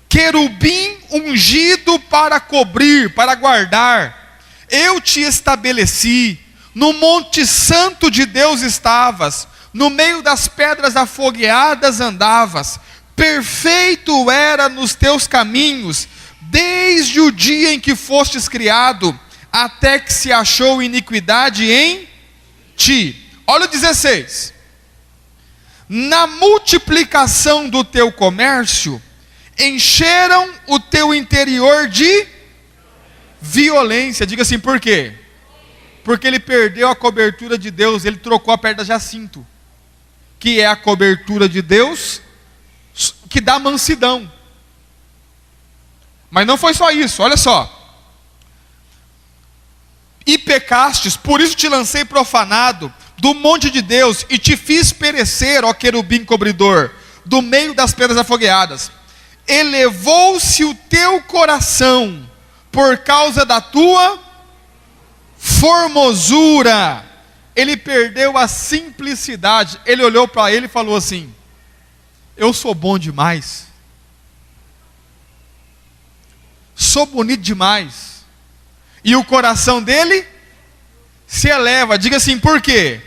querubim ungido para cobrir, para guardar. Eu te estabeleci. No monte santo de Deus estavas. No meio das pedras afogueadas andavas. Perfeito era nos teus caminhos, desde o dia em que fostes criado, até que se achou iniquidade em ti. Olha o 16. Na multiplicação do teu comércio, encheram o teu interior de violência. Diga assim, por quê? Porque ele perdeu a cobertura de Deus, ele trocou a pedra jacinto, que é a cobertura de Deus, que dá mansidão. Mas não foi só isso, olha só. E pecastes, por isso te lancei profanado do monte de Deus, e te fiz perecer, ó querubim cobridor, do meio das pedras afogueadas. Elevou-se o teu coração, por causa da tua formosura. Ele perdeu a simplicidade. Ele olhou para ele e falou assim: eu sou bom demais, sou bonito demais. E o coração dele se eleva. Diga assim, por quê?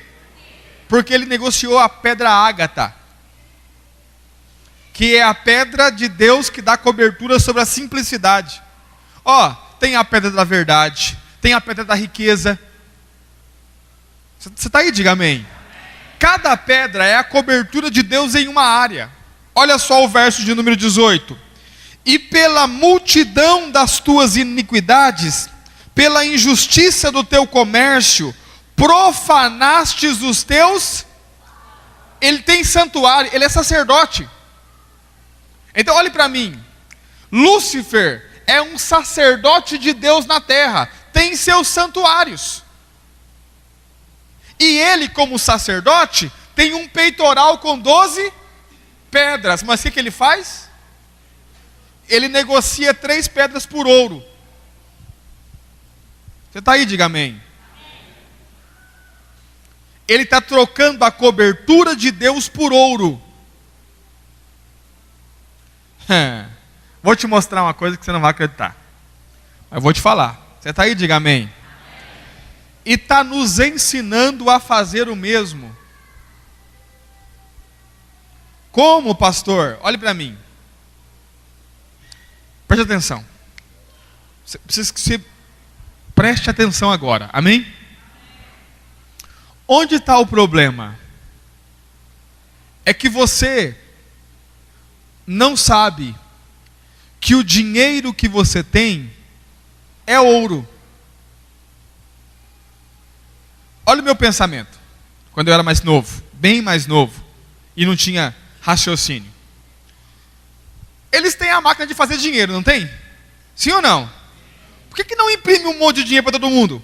Porque ele negociou a pedra ágata, que é a pedra de Deus que dá cobertura sobre a simplicidade. Ó, tem a pedra da verdade, tem a pedra da riqueza. Você está aí? Diga amém. Cada pedra é a cobertura de Deus em uma área. Olha só o verso de número 18. E pela multidão das tuas iniquidades, pela injustiça do teu comércio, profanastes os teus. Ele tem santuário, ele é sacerdote. Então olhe para mim. Lúcifer é um sacerdote de Deus na terra, tem seus santuários. E ele, como sacerdote, tem um peitoral com 12 pedras. Mas o que ele faz? Ele negocia 3 pedras por ouro. Você está aí? Diga amém. Ele está trocando a cobertura de Deus por ouro. Vou te mostrar uma coisa que você não vai acreditar. Mas vou te falar. Você está aí? Diga amém. E está nos ensinando a fazer o mesmo. Como, pastor? Olhe para mim. Preste atenção. Preciso que você preste atenção agora. Amém? Onde está o problema? É que você não sabe que o dinheiro que você tem é ouro. Olha o meu pensamento. Quando eu era mais novo, bem mais novo, e não tinha raciocínio. Eles têm a máquina de fazer dinheiro, não tem? Sim ou não? Por que não imprime um monte de dinheiro para todo mundo?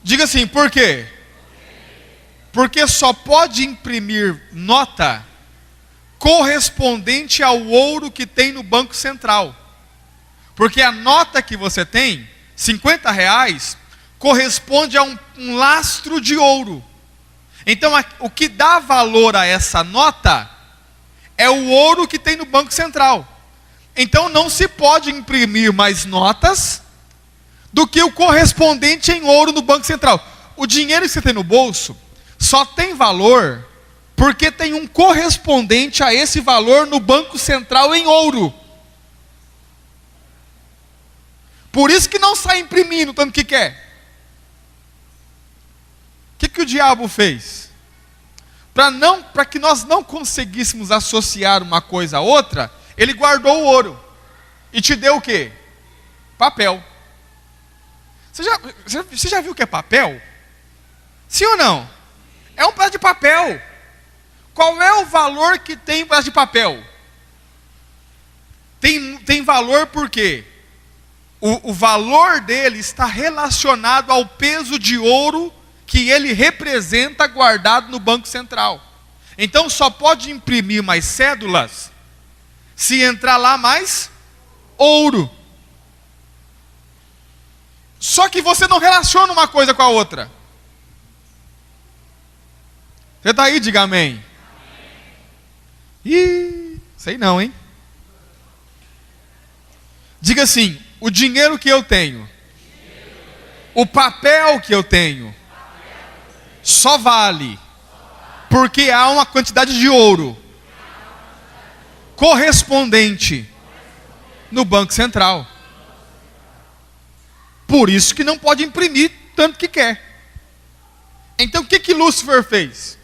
Diga assim, por quê? Porque só pode imprimir nota correspondente ao ouro que tem no Banco Central. Porque a nota que você tem, R$ 50, corresponde a um lastro de ouro. Então, o que dá valor a essa nota é o ouro que tem no Banco Central. Então, não se pode imprimir mais notas do que o correspondente em ouro no Banco Central. O dinheiro que você tem no bolso só tem valor porque tem um correspondente a esse valor no Banco Central em ouro. Por isso que não sai imprimindo tanto que quer. O que o diabo fez? Para que nós não conseguíssemos associar uma coisa a outra, ele guardou o ouro e te deu o quê? Papel. Você já viu o que é papel? Sim ou não? É um pedaço de papel. Qual é o valor que tem um pedaço de papel? Tem valor por quê? O valor dele está relacionado ao peso de ouro que ele representa guardado no Banco Central. Então só pode imprimir mais cédulas se entrar lá mais ouro. Só que você não relaciona uma coisa com a outra. Você está aí, diga amém. Ih, sei não, hein? Diga assim, o dinheiro que eu tenho, o papel que eu tenho, só vale porque há uma quantidade de ouro correspondente no Banco Central. Por isso que não pode imprimir tanto que quer. Então o que Lúcifer fez?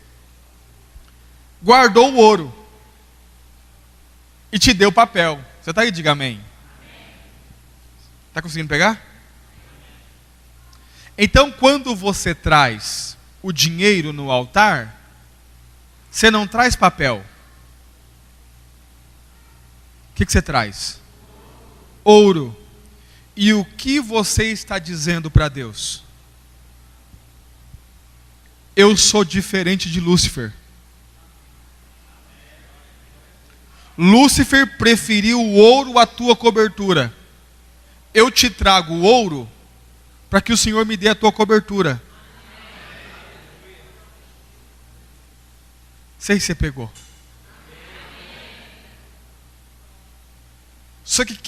Guardou o ouro e te deu papel. Você está aí? Diga amém. Está conseguindo pegar? Então quando você traz o dinheiro no altar, você não traz papel. O que você traz? Ouro. E o que você está dizendo para Deus? Eu sou diferente de Lúcifer. Lúcifer preferiu o ouro à tua cobertura. Eu te trago o ouro para que o Senhor me dê a tua cobertura. Sei se você pegou. Só que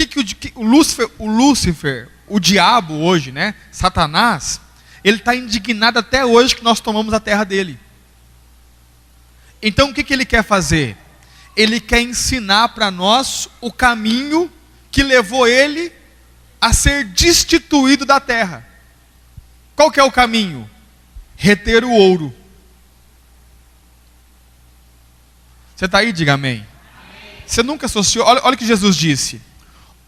o Lúcifer, o diabo hoje, né? Satanás, ele está indignado até hoje que nós tomamos a terra dele. Então o que ele quer fazer? Ele quer ensinar para nós o caminho que levou ele a ser destituído da terra. Qual que é o caminho? Reter o ouro. Você está aí? Diga amém. Você nunca associou? Olha o que Jesus disse.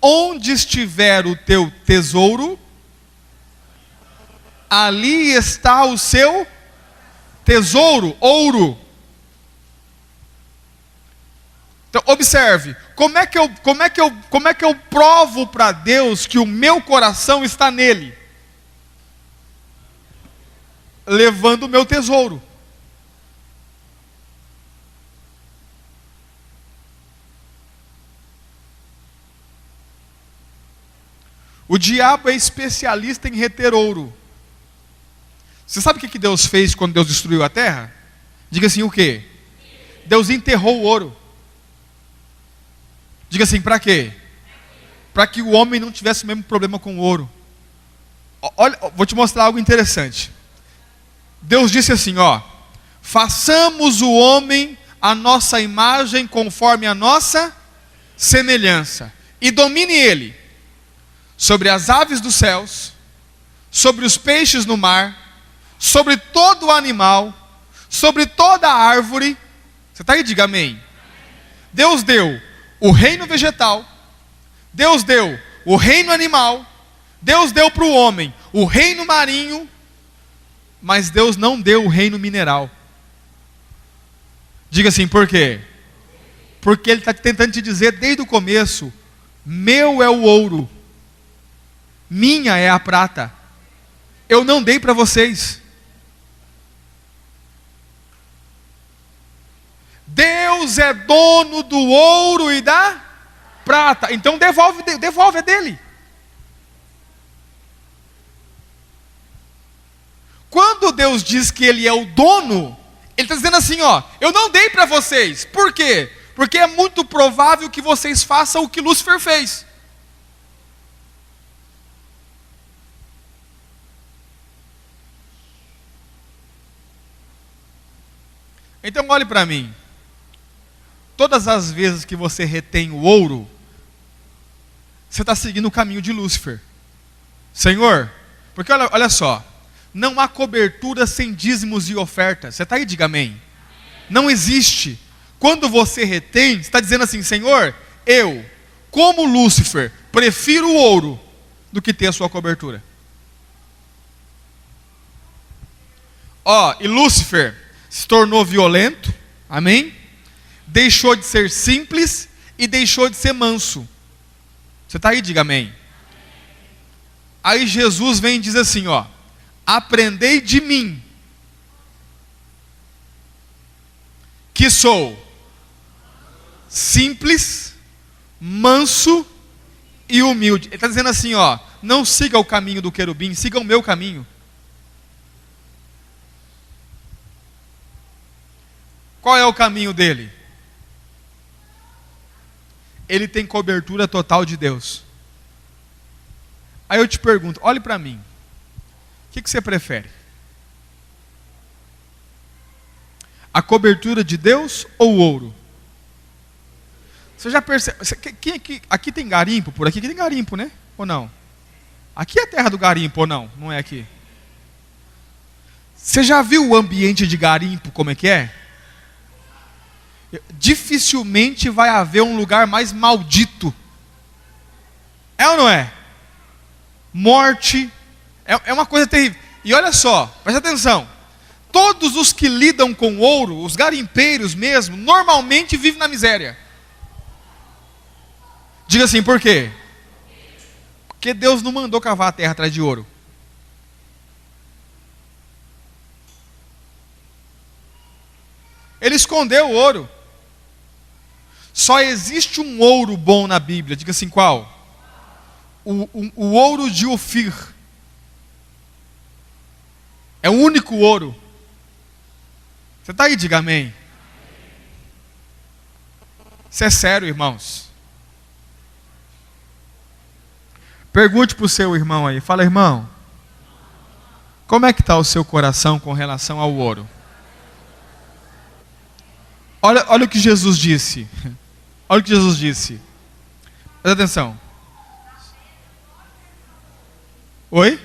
Onde estiver o teu tesouro, ali está o seu tesouro, ouro. Então, observe, como é que eu provo para Deus que o meu coração está nele? Levando o meu tesouro. O diabo é especialista em reter ouro. Você sabe o que Deus fez quando Deus destruiu a terra? Diga assim, o quê? Deus enterrou o ouro. Diga assim, para quê? Para que o homem não tivesse o mesmo problema com o ouro. Olha, vou te mostrar algo interessante. Deus disse assim, façamos o homem a nossa imagem conforme a nossa semelhança, e domine ele sobre as aves dos céus, sobre os peixes no mar, sobre todo animal, sobre toda árvore. Você está aí? Diga amém. Deus deu o reino vegetal, Deus deu o reino animal, Deus deu para o homem o reino marinho, mas Deus não deu o reino mineral. Diga assim, por quê? Porque ele está tentando te dizer desde o começo: meu é o ouro, minha é a prata, eu não dei para vocês. Deus é dono do ouro e da prata, então devolve, é dele. Quando Deus diz que Ele é o dono, Ele está dizendo assim, ó, eu não dei para vocês. Por quê? Porque é muito provável que vocês façam o que Lúcifer fez. Então olhe para mim. Todas as vezes que você retém o ouro, você está seguindo o caminho de Lúcifer. Senhor, porque olha só, não há cobertura sem dízimos e ofertas. Você está aí? Diga amém. Não existe. Quando você retém, você está dizendo assim, Senhor, eu, como Lúcifer, prefiro o ouro do que ter a sua cobertura. Ó, e Lúcifer se tornou violento, amém? Deixou de ser simples e deixou de ser manso. Você está aí? Diga amém. Aí Jesus vem e diz assim, ó, aprendei de mim, que sou simples, manso e humilde. Ele está dizendo assim, ó, não siga o caminho do querubim, siga o meu caminho. Qual é o caminho dele? Ele tem cobertura total de Deus. Aí eu te pergunto, olhe para mim, o que você prefere? A cobertura de Deus ou o ouro? Você já percebe? Aqui tem garimpo? Por aqui tem garimpo, né? Ou não? Aqui é a terra do garimpo ou não? Não é aqui? Você já viu o ambiente de garimpo como é que é? Dificilmente vai haver um lugar mais maldito. É ou não é? Morte. É uma coisa terrível. E olha só, presta atenção. Todos os que lidam com ouro, os garimpeiros mesmo, normalmente vivem na miséria. Diga assim, por quê? Porque Deus não mandou cavar a terra atrás de ouro. Ele escondeu o ouro. Só existe um ouro bom na Bíblia. Diga assim, qual? O ouro de Ofir. É o único ouro. Você está aí? Diga amém. Isso é sério, irmãos. Pergunte para o seu irmão aí. Fala, irmão, como é que está o seu coração com relação ao ouro? Olha o que Jesus disse. Olha o que Jesus disse. Presta atenção. Oi?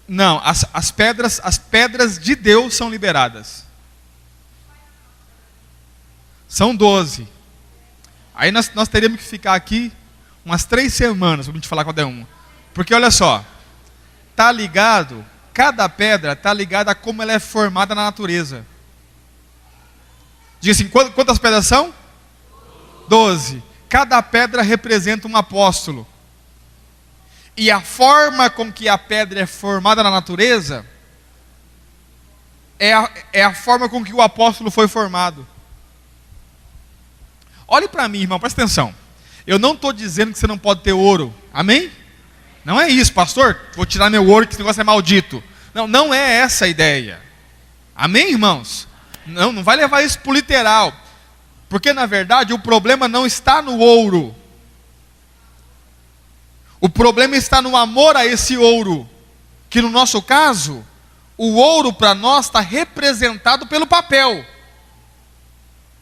Não, as pedras de Deus são liberadas. São 12. Aí nós teríamos que ficar aqui umas 3 semanas para a gente falar cada uma. Porque olha só, está ligado, cada pedra está ligada a como ela é formada na natureza. Diga assim, quantas pedras são? 12. Cada pedra representa um apóstolo. E a forma com que a pedra é formada na natureza é a forma com que o apóstolo foi formado. Olhe para mim, irmão, presta atenção. Eu não estou dizendo que você não pode ter ouro. Amém? Não é isso, pastor. Vou tirar meu ouro que esse negócio é maldito. Não é essa a ideia. Amém, irmãos? Não vai levar isso para o literal. Porque na verdade o problema não está no ouro. O problema está no amor a esse ouro. Que no nosso caso, o ouro para nós está representado pelo papel.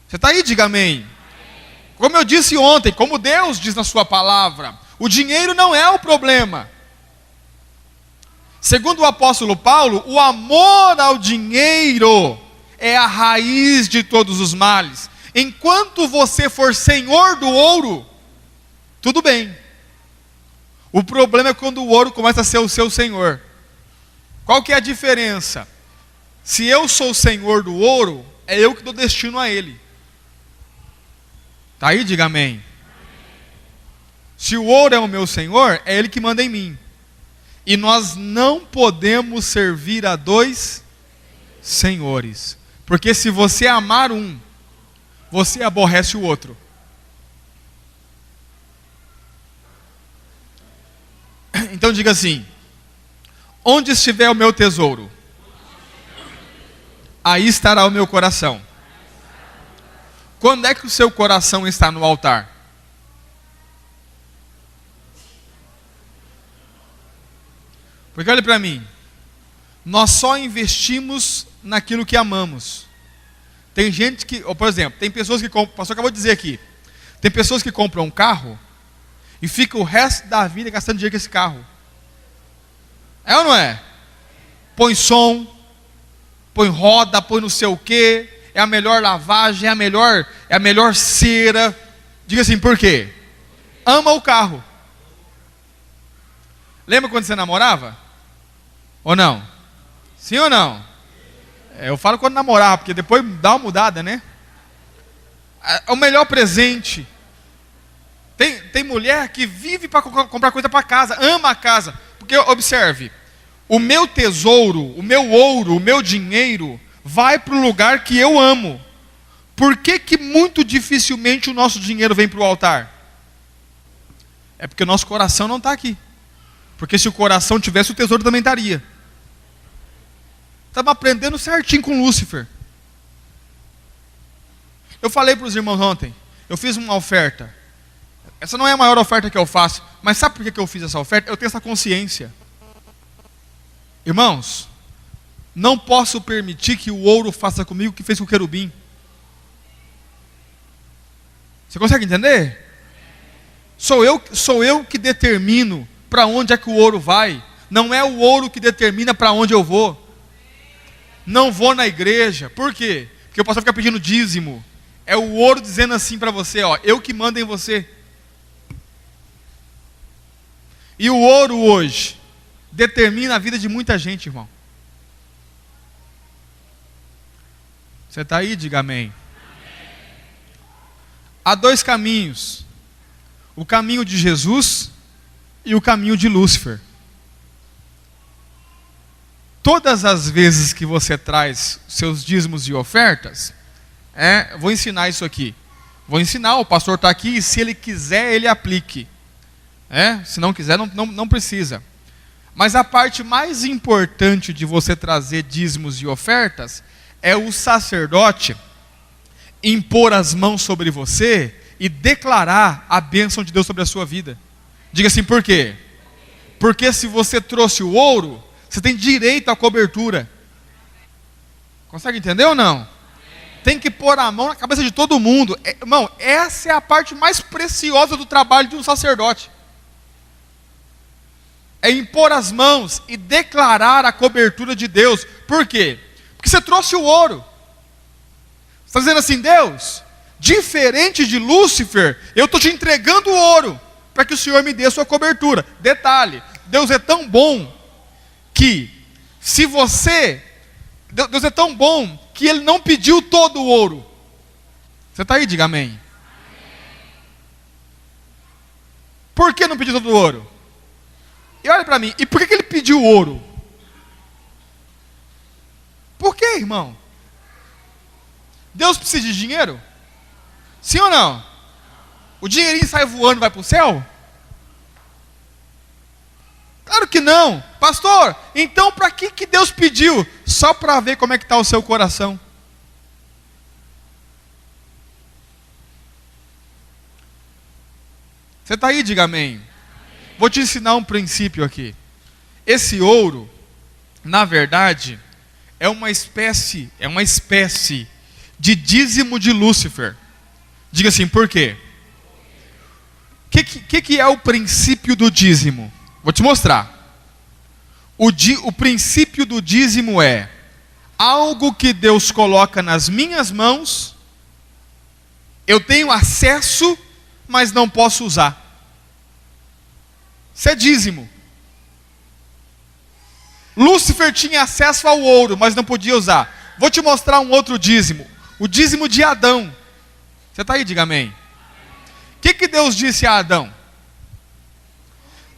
Você está aí? Diga amém. Como eu disse ontem, como Deus diz na sua palavra, o dinheiro não é o problema. Segundo o apóstolo Paulo, o amor ao dinheiro é a raiz de todos os males. Enquanto você for senhor do ouro, tudo bem. O problema é quando o ouro começa a ser o seu senhor. Qual que é a diferença? Se eu sou o senhor do ouro, é eu que dou destino a ele. Está aí? Diga amém. Se o ouro é o meu senhor, é ele que manda em mim. E nós não podemos servir a dois senhores. Porque se você amar um, você aborrece o outro. Então diga assim: onde estiver o meu tesouro, aí estará o meu coração. Quando é que o seu coração está no altar? Porque olha para mim, nós só investimos naquilo que amamos. Tem gente que, por exemplo, tem pessoas que compram, o pastor acabou de dizer aqui, tem pessoas que compram um carro e ficam o resto da vida gastando dinheiro com esse carro. É ou não é? Põe som, põe roda, põe não sei o quê, é a melhor lavagem, é a melhor cera. Diga assim, por quê? Ama o carro. Lembra quando você namorava? Ou não? Sim ou não? Eu falo quando namorava, porque depois dá uma mudada, né? É o melhor presente. Tem mulher que vive para comprar coisa para casa, ama a casa. Porque, observe, o meu tesouro, o meu ouro, o meu dinheiro vai para o lugar que eu amo. Por que muito dificilmente o nosso dinheiro vem para o altar? É porque o nosso coração não está aqui. Porque se o coração tivesse, o tesouro também estaria. Estava aprendendo certinho com Lúcifer. Eu falei para os irmãos ontem, eu fiz uma oferta. Essa não é a maior oferta que eu faço, mas sabe por que eu fiz essa oferta? Eu tenho essa consciência. Irmãos, não posso permitir que o ouro faça comigo o que fez com o querubim. Você consegue entender? Sou eu que determino para onde é que o ouro vai. Não é o ouro que determina para onde eu vou. Não vou na igreja. Por quê? Porque eu posso ficar pedindo dízimo. É o ouro dizendo assim para você, ó, eu que mando em você. E o ouro hoje determina a vida de muita gente, irmão. Você está aí? Diga amém. Há dois caminhos. O caminho de Jesus e o caminho de Lúcifer. Todas as vezes que você traz seus dízimos e ofertas, vou ensinar isso aqui. Vou ensinar, o pastor está aqui, e se ele quiser, ele aplique. Se não quiser, não precisa. Mas a parte mais importante de você trazer dízimos e ofertas é o sacerdote impor as mãos sobre você e declarar a bênção de Deus sobre a sua vida. Diga assim, por quê? Porque se você trouxe o ouro, você tem direito à cobertura. Consegue entender ou não? Tem que pôr a mão na cabeça de todo mundo. Irmão, essa é a parte mais preciosa do trabalho de um sacerdote. É impor as mãos e declarar a cobertura de Deus. Por quê? Porque você trouxe o ouro. Você está dizendo assim, Deus, diferente de Lúcifer, eu estou te entregando o ouro, para que o Senhor me dê a sua cobertura. Detalhe, Deus é tão bom, que se você, Deus é tão bom, que Ele não pediu todo o ouro. Você está aí? Diga amém. Por que não pediu todo o ouro? E olha para mim, e por que Ele pediu o ouro? Por que, irmão? Deus precisa de dinheiro? Sim ou não? O dinheirinho sai voando e vai para o céu? Claro que não. Pastor, então para que Deus pediu? Só para ver como é que está o seu coração. Você está aí? Diga amém. Vou te ensinar um princípio aqui. Esse ouro, na verdade, é uma espécie de dízimo de Lúcifer. Diga assim, por quê? O que é o princípio do dízimo? Vou te mostrar. O princípio do dízimo é algo que Deus coloca nas minhas mãos, eu tenho acesso, mas não posso usar. Isso é dízimo. Lúcifer tinha acesso ao ouro, mas não podia usar. Vou te mostrar um outro dízimo. O dízimo de Adão. Você está aí? Diga amém. O que Deus disse a Adão?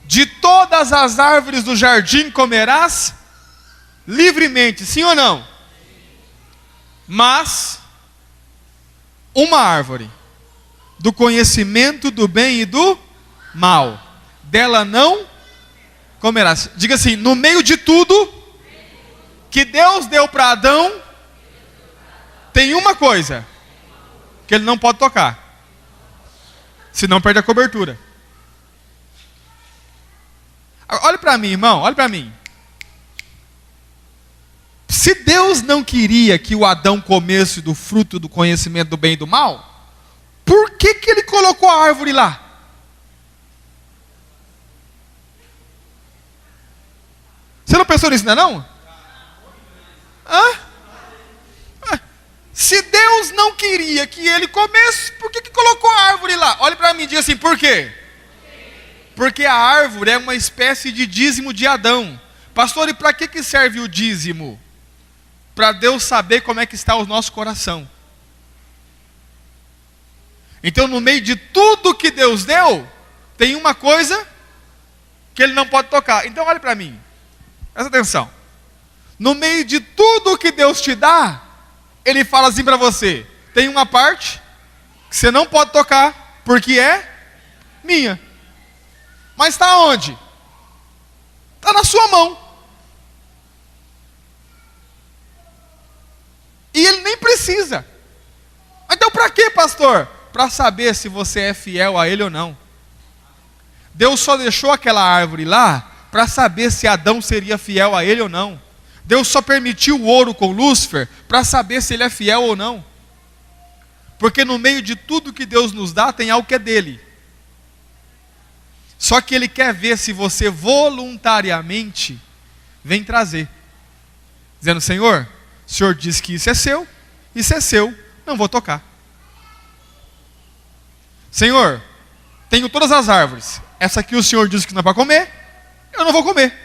De todas as árvores do jardim comerás livremente, sim ou não? Mas uma árvore do conhecimento do bem e do mal, dela não comerás. Diga assim: no meio de tudo que Deus deu para Adão, tem uma coisa que ele não pode tocar, senão perde a cobertura. Olhe para mim, irmão, olhe para mim. Se Deus não queria que o Adão comesse do fruto do conhecimento do bem e do mal, por que ele colocou a árvore lá? Você não pensou nisso, não? Se Deus não queria que ele comesse, por que colocou a árvore lá? Olhe para mim e diga assim: por quê? Porque a árvore é uma espécie de dízimo de Adão. Pastor, e para que serve o dízimo? Para Deus saber como é que está o nosso coração. Então, no meio de tudo que Deus deu, tem uma coisa que ele não pode tocar. Então, olhe para mim, presta atenção. No meio de tudo que Deus te dá, ele fala assim para você: tem uma parte que você não pode tocar, porque é minha. Mas está onde? Está na sua mão. E ele nem precisa. Então para quê, pastor? Para saber se você é fiel a ele ou não. Deus só deixou aquela árvore lá para saber se Adão seria fiel a ele ou não. Deus só permitiu o ouro com Lúcifer para saber se ele é fiel ou não. Porque no meio de tudo que Deus nos dá, tem algo que é dele. Só que ele quer ver se você voluntariamente vem trazer. Dizendo: Senhor, o Senhor disse que isso é seu, não vou tocar. Senhor, tenho todas as árvores, essa aqui o Senhor disse que não é para comer, eu não vou comer.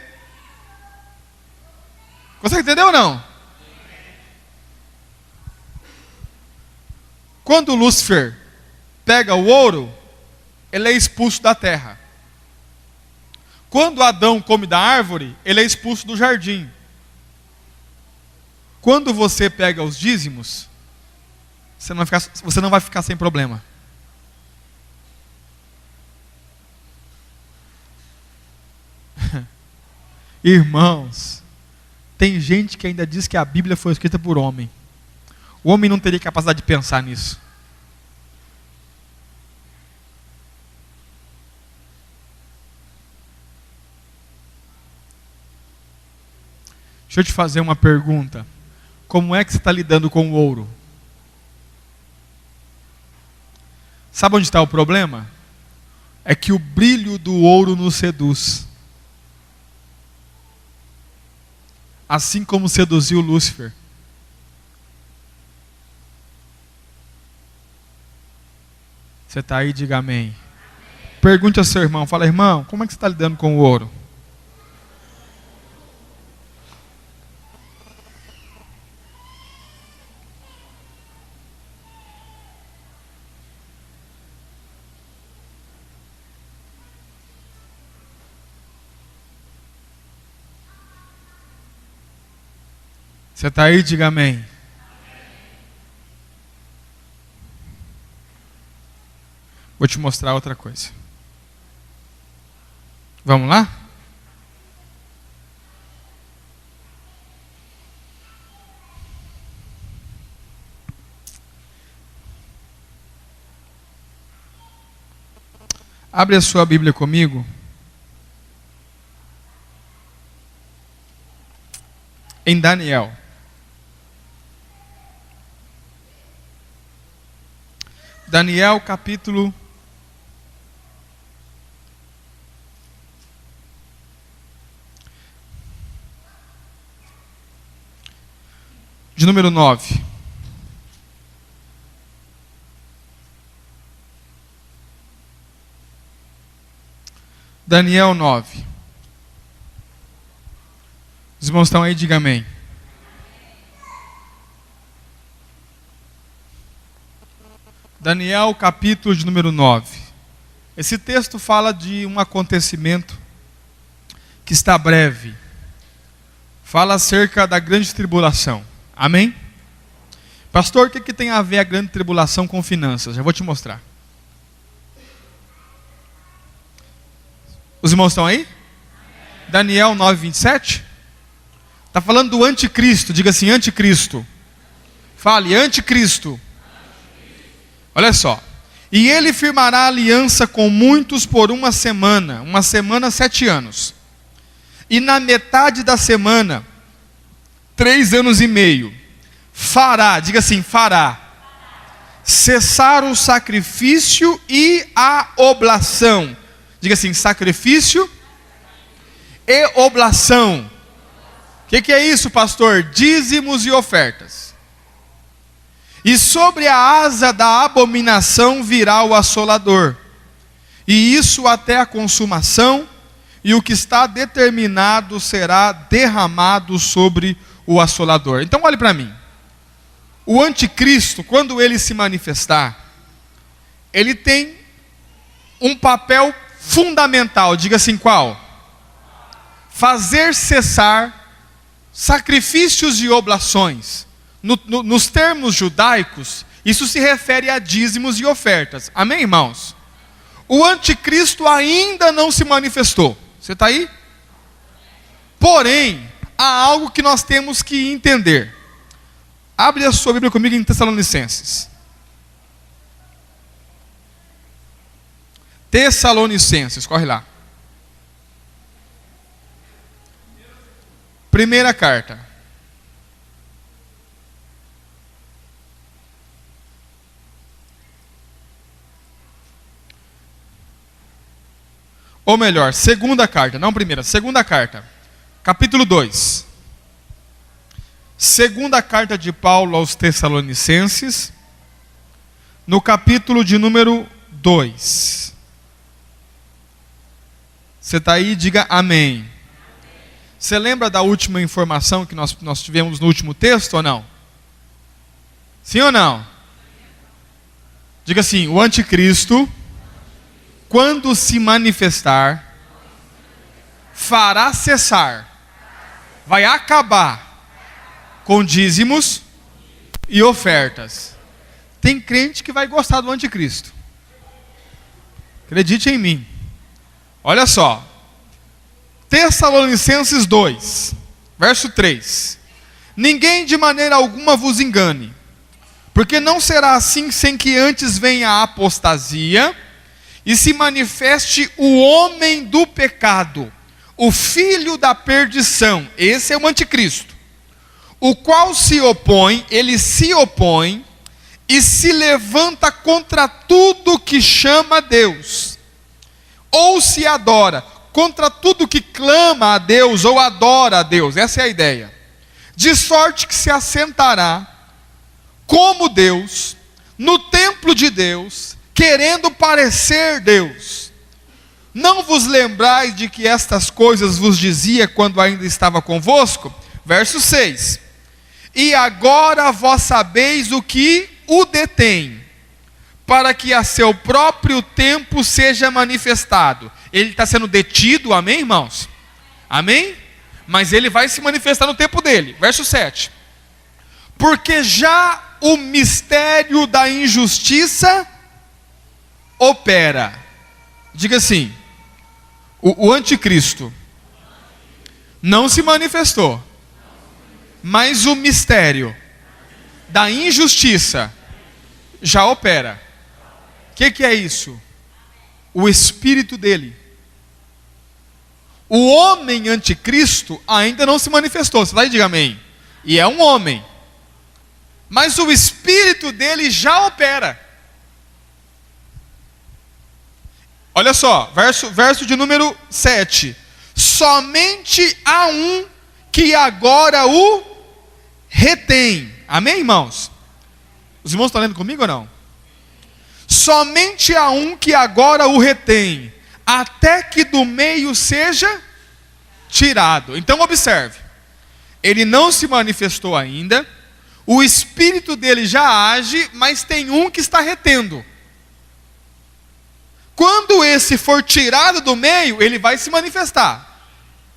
Você entendeu ou não? Quando Lúcifer pega o ouro, ele é expulso da terra. Quando Adão come da árvore, ele é expulso do jardim. Quando você pega os dízimos, você não vai ficar sem problema. Irmãos, tem gente que ainda diz que a Bíblia foi escrita por homem. O homem não teria capacidade de pensar nisso. Deixa eu te fazer uma pergunta. Como é que você está lidando com o ouro? Sabe onde está o problema? É que o brilho do ouro nos seduz. Assim como seduziu Lúcifer. Você está aí, diga amém. Pergunte ao seu irmão, fala: irmão, como é que você está lidando com o ouro? Você está aí, diga amém. Vou te mostrar outra coisa. Vamos lá? Abre a sua Bíblia comigo. Em Daniel. Daniel capítulo 9. Daniel 9. irmãos estão aí, diga amém. Daniel, capítulo de número 9. Esse texto fala de um acontecimento que está breve. Fala acerca da grande tribulação. Amém? Pastor, o que tem a ver a grande tribulação com finanças? Já vou te mostrar. Os irmãos estão aí? Daniel 9, 27. Está falando do anticristo. Diga assim, anticristo. Fale, anticristo. Olha só. E ele firmará aliança com muitos por uma semana 7 anos. E na metade da semana, 3 anos e meio, fará, diga assim, fará, cessar o sacrifício e a oblação. Diga assim, sacrifício e oblação. O que é isso, pastor? Dízimos e ofertas. E sobre a asa da abominação virá o assolador, e isso até a consumação, e o que está determinado será derramado sobre o assolador. Então olhe para mim. O anticristo, quando ele se manifestar, ele tem um papel fundamental. Diga assim, qual? Fazer cessar sacrifícios e oblações. Nos termos judaicos, isso se refere a dízimos e ofertas. Amém, irmãos? O anticristo ainda não se manifestou. Você está aí? Porém, há algo que nós temos que entender. Abre a sua Bíblia comigo em Tessalonicenses. Tessalonicenses, corre lá. Primeira carta. Ou melhor, segunda carta, não primeira, segunda carta. Capítulo 2. Segunda carta de Paulo aos Tessalonicenses, no capítulo de número 2. Você está aí? Diga amém. Você lembra da última informação que nós tivemos no último texto ou não? Sim ou não? Diga assim, o anticristo, quando se manifestar, fará cessar, vai acabar com dízimos e ofertas. Tem crente que vai gostar do anticristo. Acredite em mim. Olha só. Tessalonicenses 2, verso 3. Ninguém de maneira alguma vos engane, porque não será assim sem que antes venha a apostasia e se manifeste o homem do pecado, o filho da perdição. Esse é o anticristo, o qual se opõe, ele se opõe e se levanta contra tudo que chama Deus, ou se adora, contra tudo que clama a Deus ou adora a Deus. Essa é a ideia. De sorte que se assentará como Deus no templo de Deus, querendo parecer Deus. Não vos lembrais de que estas coisas vos dizia quando ainda estava convosco? Verso 6. E agora vós sabeis o que o detém, para que a seu próprio tempo seja manifestado. Ele está sendo detido, amém, irmãos? Amém? Mas ele vai se manifestar no tempo dele. Verso 7. Porque já o mistério da injustiça opera. Diga assim, o anticristo não se manifestou, mas o mistério da injustiça já opera. O que é isso? O espírito dele. O homem anticristo ainda não se manifestou. Você vai dizer amém. E é um homem. Mas o espírito dele já opera. Olha só, verso de número 7. Somente há um que agora o retém. Amém, irmãos? Os irmãos estão lendo comigo ou não? Somente há um que agora o retém, até que do meio seja tirado. Então observe. Ele não se manifestou ainda, o Espírito dele já age, mas tem um que está retendo. Quando esse for tirado do meio, ele vai se manifestar.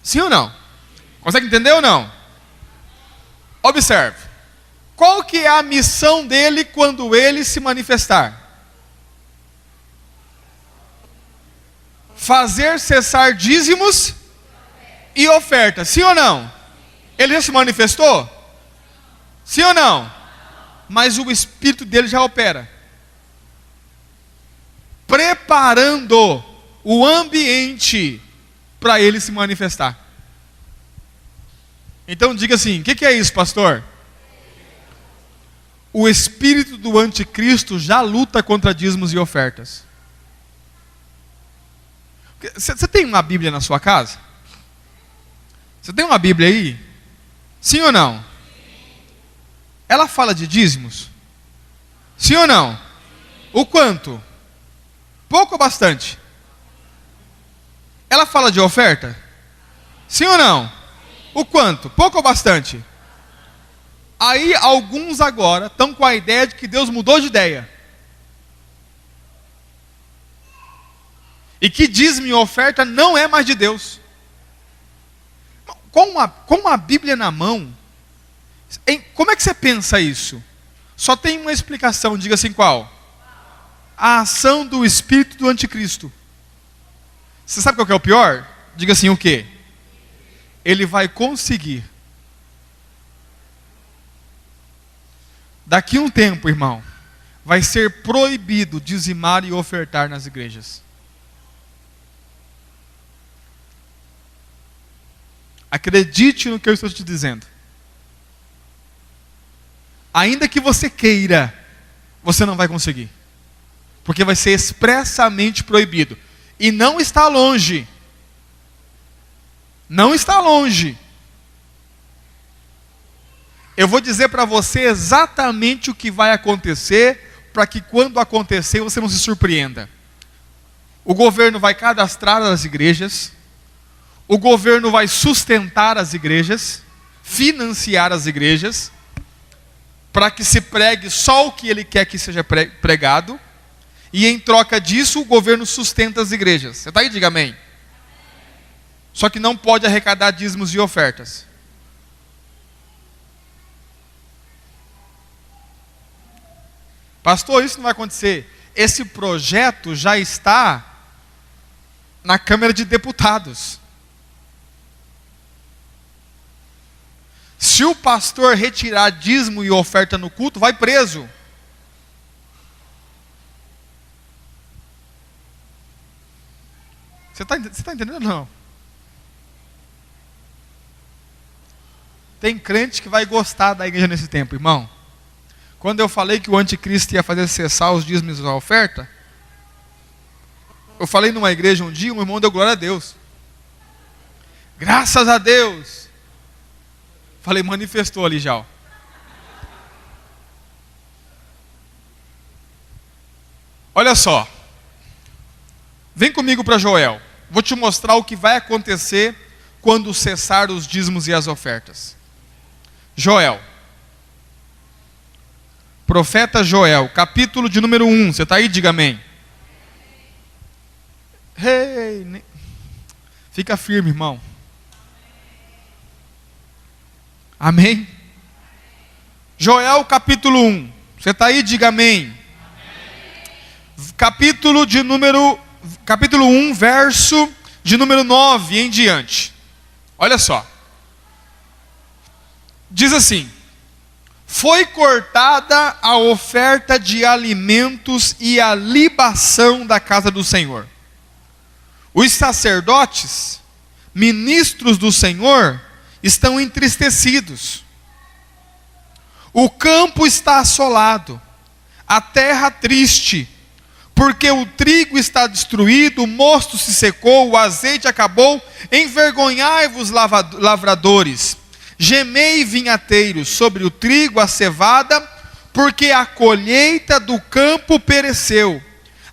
Sim ou não? Consegue entender ou não? Observe. Qual que é a missão dele quando ele se manifestar? Fazer cessar dízimos e ofertas. Sim ou não? Ele já se manifestou? Sim ou não? Mas o Espírito dele já opera, preparando o ambiente para ele se manifestar. Então diga assim: o que é isso, pastor? O espírito do anticristo já luta contra dízimos e ofertas. Você tem uma Bíblia na sua casa? Você tem uma Bíblia aí? Sim ou não? Ela fala de dízimos? Sim ou não? O quanto? Pouco ou bastante? Ela fala de oferta? Sim ou não? O quanto? Pouco ou bastante? Aí alguns agora estão com a ideia de que Deus mudou de ideia. E que dízimo e oferta não é mais de Deus. Com a Bíblia na mão, como é que você pensa isso? Só tem uma explicação, diga assim qual? A ação do espírito do anticristo. Você sabe qual que é o pior? Diga assim o quê? Ele vai conseguir. Daqui a um tempo, irmão, vai ser proibido dizimar e ofertar nas igrejas. Acredite no que eu estou te dizendo. Ainda que você queira, você não vai conseguir. Porque vai ser expressamente proibido. E não está longe. Não está longe. Eu vou dizer para você exatamente o que vai acontecer, para que quando acontecer você não se surpreenda. O governo vai cadastrar as igrejas, o governo vai sustentar as igrejas, financiar as igrejas, para que se pregue só o que ele quer que seja pregado, e em troca disso o governo sustenta as igrejas. Você está aí? Diga amém. Só que não pode arrecadar dízimos e ofertas. Pastor, isso não vai acontecer. Esse projeto já está na Câmara de Deputados. Se o pastor retirar dízimo e oferta no culto, vai preso. Você está entendendo ou não? Tem crente que vai gostar da igreja nesse tempo, irmão. Quando eu falei que o anticristo ia fazer cessar os dízimos e a oferta, eu falei numa igreja um dia, um irmão deu glória a Deus. Graças a Deus. Falei, manifestou ali já. Ó. Olha só. Vem comigo para Joel. Vou te mostrar o que vai acontecer quando cessar os dízimos e as ofertas. Joel. Profeta Joel, capítulo de número 1. Você está aí? Diga amém. Hey, fica firme, irmão. Amém? Joel, capítulo 1. Você está aí? Diga amém. Capítulo 1, verso de número 9 em diante. Olha só. Diz assim: foi cortada a oferta de alimentos e a libação da casa do Senhor. Os sacerdotes, ministros do Senhor, estão entristecidos. O campo está assolado, a terra triste, porque o trigo está destruído, o mosto se secou, o azeite acabou. Envergonhai-vos, lavradores. Gemei, vinhateiros, sobre o trigo, a cevada, porque a colheita do campo pereceu.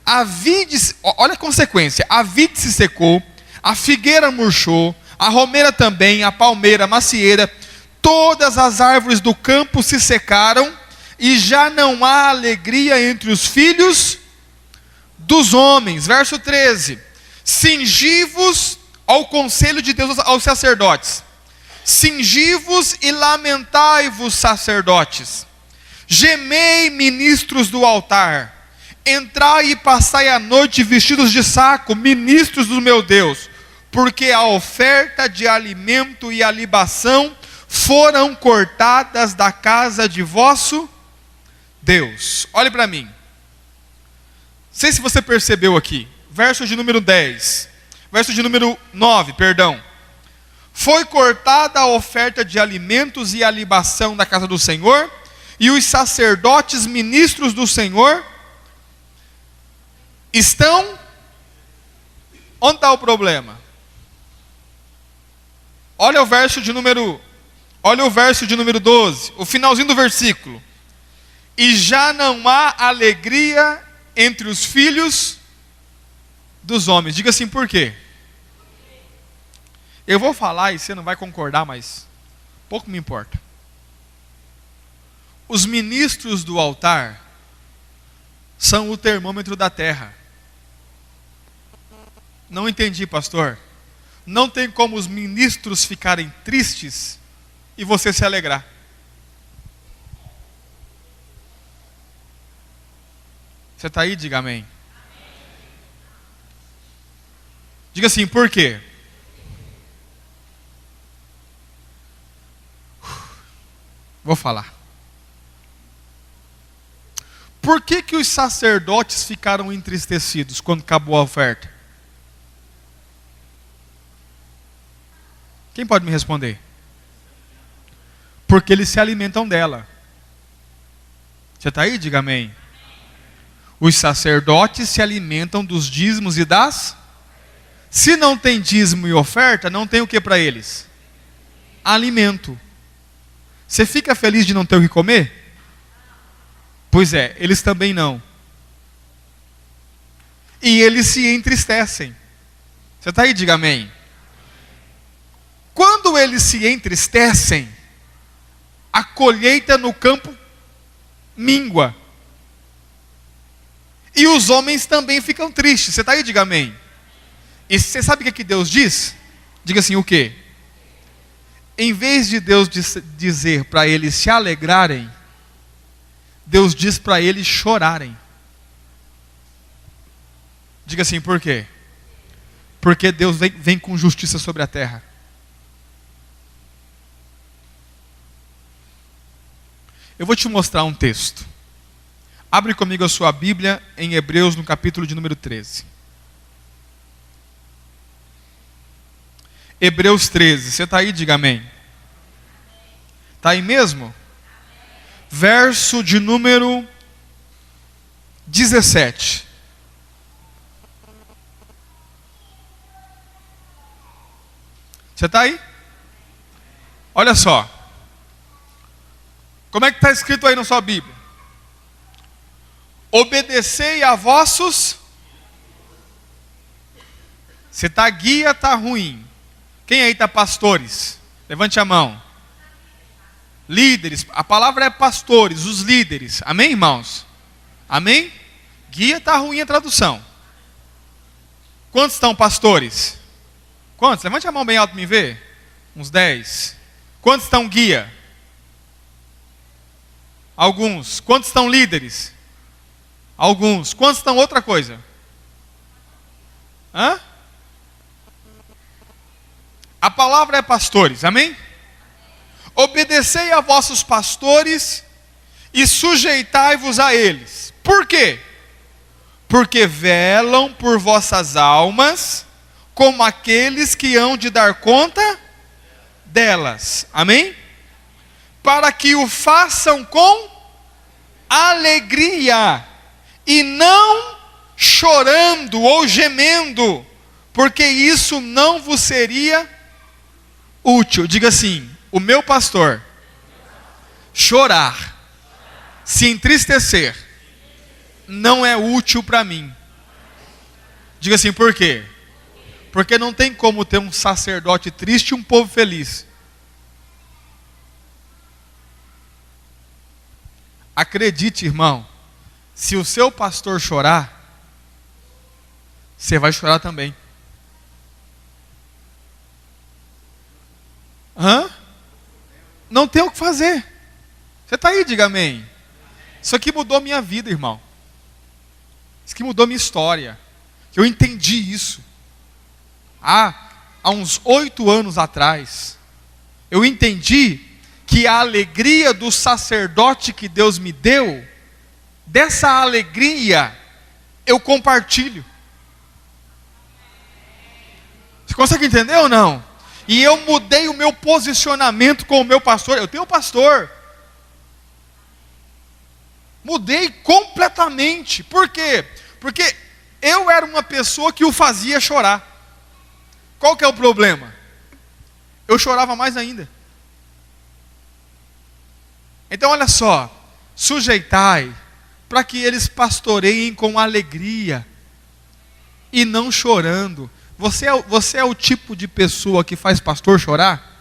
A vide, olha a consequência, a vide se secou, a figueira murchou, a romeira também, a palmeira, a macieira, todas as árvores do campo se secaram, e já não há alegria entre os filhos dos homens. Verso 13: cingi-vos ao conselho de Deus aos sacerdotes, cingi-vos e lamentai-vos, sacerdotes, gemei, ministros do altar, entrai e passai a noite vestidos de saco, ministros do meu Deus, porque a oferta de alimento e a libação foram cortadas da casa de vosso Deus. Olhe para mim. Não sei se você percebeu aqui. Verso de número 10. Verso de número 9, perdão. Foi cortada a oferta de alimentos e a libação da casa do Senhor, e os sacerdotes ministros do Senhor estão... Onde está o problema? Olha o verso de número 12, o finalzinho do versículo. E já não há alegria entre os filhos dos homens. Diga assim, por quê? Eu vou falar e você não vai concordar, mas pouco me importa. Os ministros do altar são o termômetro da terra. Não entendi, pastor. Não tem como os ministros ficarem tristes e você se alegrar. Você está aí? Diga amém. Diga assim, por quê? Vou falar. Por que os sacerdotes ficaram entristecidos quando acabou a oferta? Quem pode me responder? Porque eles se alimentam dela. Você está aí? Diga amém. Os sacerdotes se alimentam dos dízimos e das... Se não tem dízimo e oferta, não tem o que para eles? Alimento. Você fica feliz de não ter o que comer? Pois é, eles também não. E eles se entristecem. Você está aí? Diga amém. Quando eles se entristecem, a colheita no campo mingua. E os homens também ficam tristes. Você está aí? Diga amém. E você sabe o que Deus diz? Diga assim, o quê? Em vez de Deus dizer para eles se alegrarem, Deus diz para eles chorarem. Diga assim, por quê? Porque Deus vem com justiça sobre a terra. Eu vou te mostrar um texto. Abre comigo a sua Bíblia em Hebreus, no capítulo de número 13. Hebreus 13, você está aí? Diga amém. Está aí mesmo? Verso de número 17. Você está aí? Olha só. Como é que está escrito aí na sua Bíblia? Obedecei a vossos... Você está guia, está ruim. Quem aí está pastores? Levante a mão. Líderes, a palavra é pastores, os líderes. Amém, irmãos? Amém? Guia está ruim a tradução. Quantos estão pastores? Quantos? Levante a mão bem alto para me ver. Uns 10. Quantos estão guia? Alguns. Quantos estão líderes? Alguns. Quantos estão outra coisa? Hã? A palavra é pastores, amém? Obedecei a vossos pastores e sujeitai-vos a eles. Por quê? Porque velam por vossas almas, como aqueles que hão de dar conta delas. Amém? Para que o façam com alegria e não chorando ou gemendo, porque isso não vos seria útil. Diga assim, o meu pastor chorar, se entristecer, não é útil para mim. Diga assim, por quê? Porque não tem como ter um sacerdote triste e um povo feliz. Acredite, irmão, se o seu pastor chorar, você vai chorar também. Não tem o que fazer. Você está aí, diga amém. Isso aqui mudou minha vida, irmão. Isso aqui mudou minha história. Eu entendi isso. Há uns 8 anos atrás, eu entendi que a alegria do sacerdote que Deus me deu, dessa alegria, eu compartilho. Você consegue entender ou não? E eu mudei o meu posicionamento com o meu pastor. Eu tenho um pastor. Mudei completamente. Por quê? Porque eu era uma pessoa que o fazia chorar. Qual que é o problema? Eu chorava mais ainda. Então olha só, sujeitai para que eles pastoreiem com alegria e não chorando. Você é o tipo de pessoa que faz pastor chorar?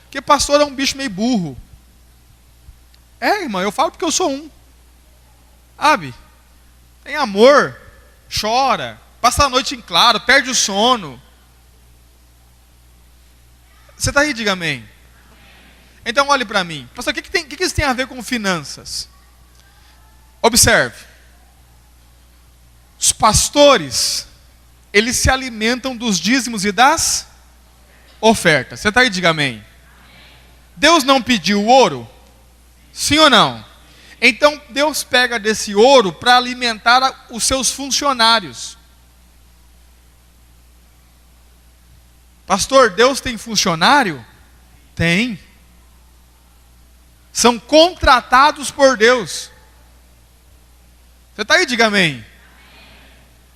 Porque pastor é um bicho meio burro. Irmão, eu falo porque eu sou um. Sabe? Tem amor, chora, passa a noite em claro, perde o sono. Você está aí, diga amém. Então olhe para mim. Pastor, o que isso tem a ver com finanças? Observe. Os pastores, eles se alimentam dos dízimos e das ofertas. Você está aí, diga amém. Deus não pediu ouro? Sim ou não? Então Deus pega desse ouro para alimentar os seus funcionários. Pastor, Deus tem funcionário? Tem. São contratados por Deus. Você está aí, diga amém.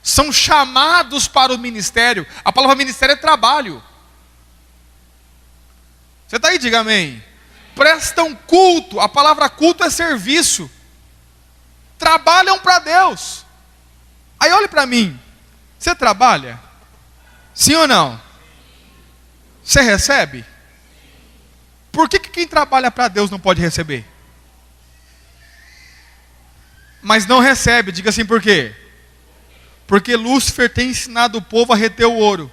São chamados para o ministério. A palavra ministério é trabalho. Você está aí, diga amém. Prestam culto. A palavra culto é serviço. Trabalham para Deus. Aí olhe para mim. Você trabalha? Sim ou não? Você recebe? Por que quem trabalha para Deus não pode receber? Mas não recebe, diga assim por quê? Porque Lúcifer tem ensinado o povo a reter o ouro.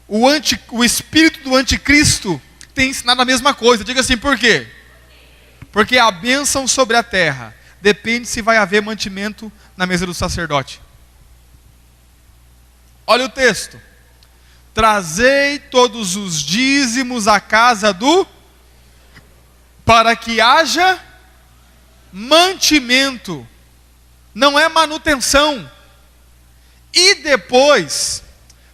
O espírito do anticristo tem ensinado a mesma coisa. Diga assim por quê? Porque a bênção sobre a terra depende se vai haver mantimento na mesa do sacerdote. Olha o texto. Trazei todos os dízimos à casa para que haja mantimento, não é manutenção. E depois,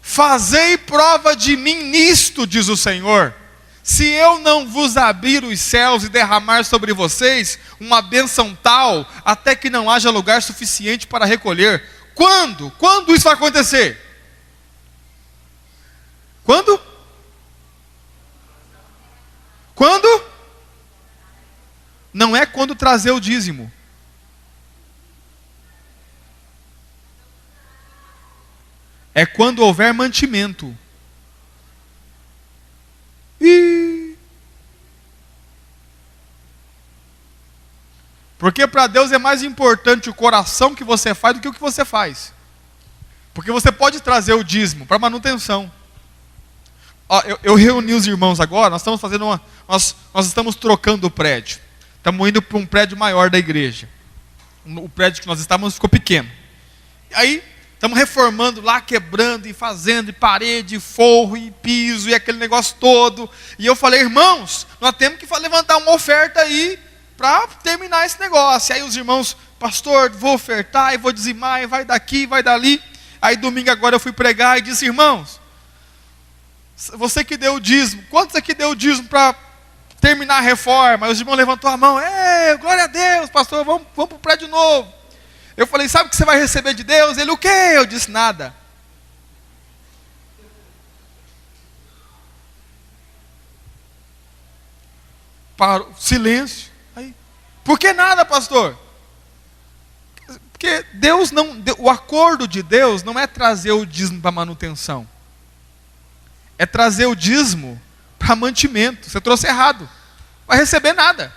fazei prova de mim nisto, diz o Senhor, se eu não vos abrir os céus e derramar sobre vocês uma bênção tal, até que não haja lugar suficiente para recolher. Quando? Quando isso vai acontecer? Quando? Quando? Não é quando trazer o dízimo. É quando houver mantimento. Porque para Deus é mais importante o coração que você faz do que o que você faz. Porque você pode trazer o dízimo para manutenção. Eu reuni os irmãos agora, nós estamos fazendo nós estamos trocando o prédio. Estamos indo para um prédio maior da igreja. O prédio que nós estávamos ficou pequeno. E aí, estamos reformando lá, quebrando e fazendo, e parede, e forro, e piso, e aquele negócio todo. E eu falei, irmãos, nós temos que levantar uma oferta aí, para terminar esse negócio. E aí os irmãos, pastor, vou ofertar, e vou dizimar, e vai daqui, vai dali. Aí domingo agora eu fui pregar e disse, irmãos, você que deu o dízimo, quantos aqui deu o dízimo para terminar a reforma? Aí os irmãos levantou a mão, glória a Deus, pastor, vamos para o prédio novo. Eu falei, sabe o que você vai receber de Deus? Ele, o quê? Eu disse, nada. Parou, silêncio. Aí, por que nada, pastor? Porque Deus não, o acordo de Deus não é trazer o dízimo para manutenção. É trazer o dízimo para para mantimento. Você trouxe errado. Não vai receber nada.